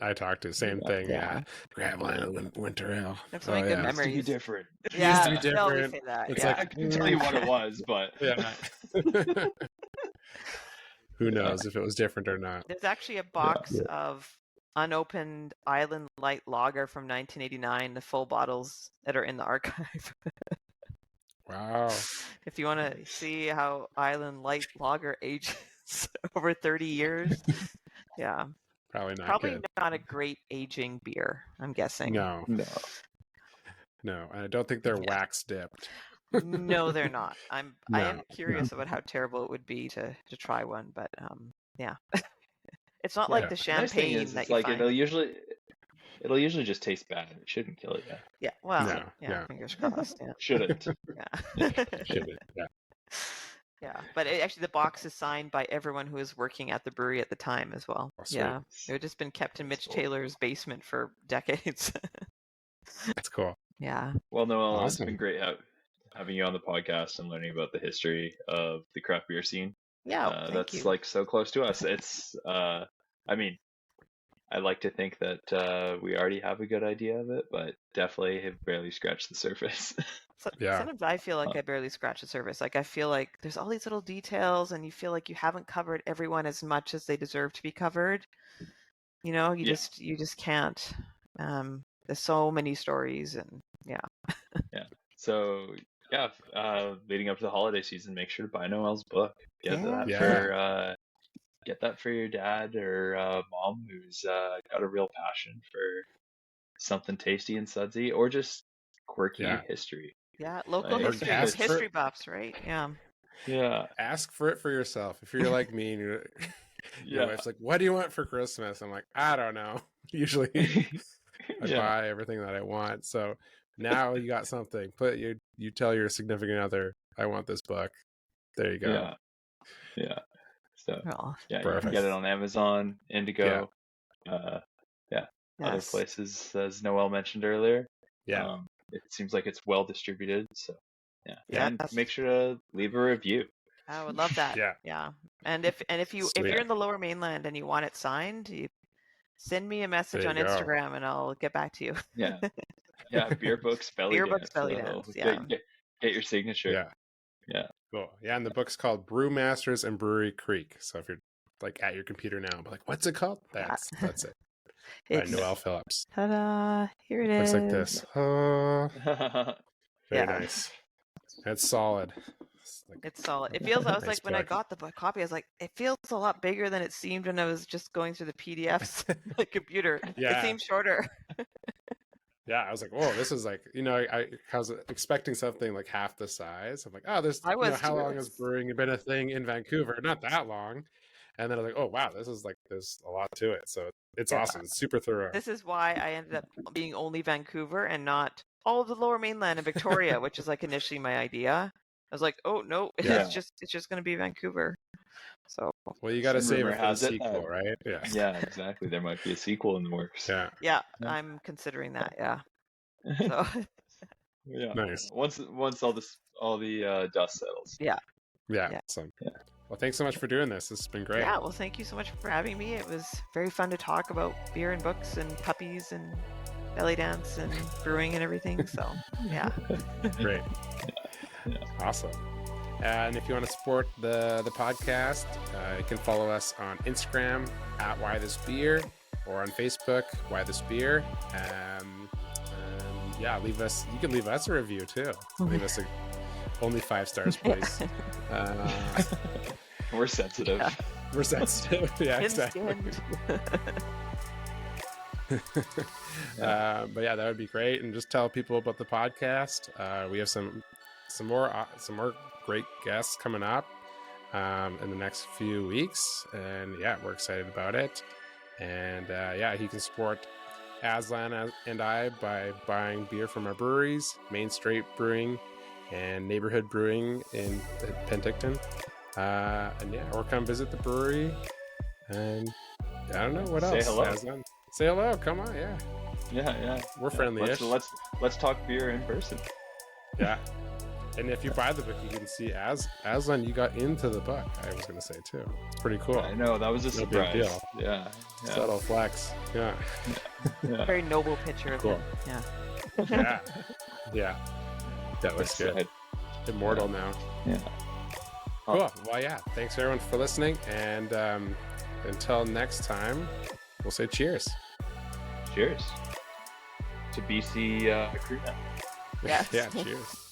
I talked to, same thing. Yeah. Granville Island Winter Ale. There's so many good memories. Used to be different. Yeah. Used to be No, we different. say that. It's Yeah. like, I can tell you what it was, but yeah. Who knows if it was different or not? There's actually a box of unopened Island Light Lager from 1989, the full bottles that are in the archive. Wow. If you want to see how Island Light Lager ages over 30 years, yeah. Probably not a great aging beer, I'm guessing. No. I don't think they're wax dipped. No, they're not. I am curious about how terrible it would be to try one, but yeah. It's not like the champagne nice that you like find. It'll usually just taste bad. It shouldn't kill you. Yeah. Well, fingers crossed. Yeah. Shouldn't. Yeah. Shouldn't. Yeah. Yeah, but actually the box is signed by everyone who was working at the brewery at the time as well. Oh, sweet. Yeah, it had just been kept in Mitch Taylor's basement for decades. That's cool. Yeah. Well, Noelle, Awesome. It's been great having you on the podcast and learning about the history of the craft beer scene. Yeah, that's like so close to us. It's, I mean, I like to think that we already have a good idea of it, but definitely have barely scratched the surface. Sometimes I feel like I barely scratched the surface. Like I feel like there's all these little details, and you feel like you haven't covered everyone as much as they deserve to be covered. You know, you just can't. There's so many stories, and yeah. So leading up to the holiday season, make sure to buy Noelle's book. Get that for your dad or mom who's got a real passion for something tasty and sudsy, or just quirky history. Yeah, local history buffs, right? Yeah. Yeah. Ask for it for yourself. If you're like me and your wife's like, "What do you want for Christmas?" I'm like, "I don't know." Usually, I buy everything that I want. So now you got something. You tell your significant other, "I want this book." There you go. Yeah. So you perfect. can get it on Amazon, Indigo, other places, as Noelle mentioned earlier. Yeah. It seems like it's well distributed. So and make sure to leave a review. I would love that. Yeah. And if you're in the Lower Mainland and you want it signed, you send me a message on Instagram and I'll get back to you. Yeah. Beer Books Belly Dance. Get your signature. Yeah. Cool. Yeah, and the book's called Brewmasters and Brewery Creek. So if you're like at your computer now, but like, what's it called? That's it. By Noelle Phillips. Ta-da! Here it is. Looks like this. Oh, very nice. That's solid. It's solid. It feels. I was Nice like, when I book. got the copy, I was like, it feels a lot bigger than it seemed when I was just going through the PDFs on my computer. Yeah. It seemed shorter. Yeah, I was like, whoa, this is like, I was expecting something like half the size. I'm like, oh, this, I was how too. long has brewing been a thing in Vancouver? Not that long. And then I was like, oh, wow, this is like, there's a lot to it. So it's awesome. It's super thorough. This is why I ended up being only Vancouver and not all of the Lower Mainland and Victoria, which is like initially my idea. I was like, oh no, it's just going to be Vancouver. So well, you got to save it for the has it, sequel, right? Yeah. Yeah, exactly. There might be a sequel in the works. Yeah. I'm considering that. Yeah. So Yeah. Nice. Once all the dust settles. Yeah. Awesome. Well, thanks so much for doing this. This has been great. Yeah. Well, thank you so much for having me. It was very fun to talk about beer and books and puppies and belly dance and brewing and everything. So yeah. Great. Awesome. And if you want to support the podcast, you can follow us on Instagram at Why This Beer, or on Facebook, Why This Beer. Yeah, you can leave us a review too. Leave us only 5 stars, please. We're sensitive. Yeah. We're sensitive. Yeah, exactly. But yeah, that would be great. And just tell people about the podcast. We have some more great guests coming up in the next few weeks, and yeah, we're excited about it. And you can support Aslan and I by buying beer from our breweries, Main Street Brewing and Neighborhood Brewing in Penticton. Or come visit the brewery. And I don't know what else. Say hello. Aslan. Say hello. Come on, yeah. Yeah. We're friendly-ish. Let's talk beer in person. Yeah. And if you buy the book, you can see Aslan, you got into the book, I was going to say, too. It's pretty cool. I know, that was a surprise. Big deal. Yeah. Subtle flex. Yeah. Very noble picture of Cool. him. Yeah. That looks good. Immortal now. Yeah. Cool. Well, yeah. Thanks, everyone, for listening. And until next time, we'll say cheers. Cheers. To BC Cream Ale. Yes. Yeah, cheers.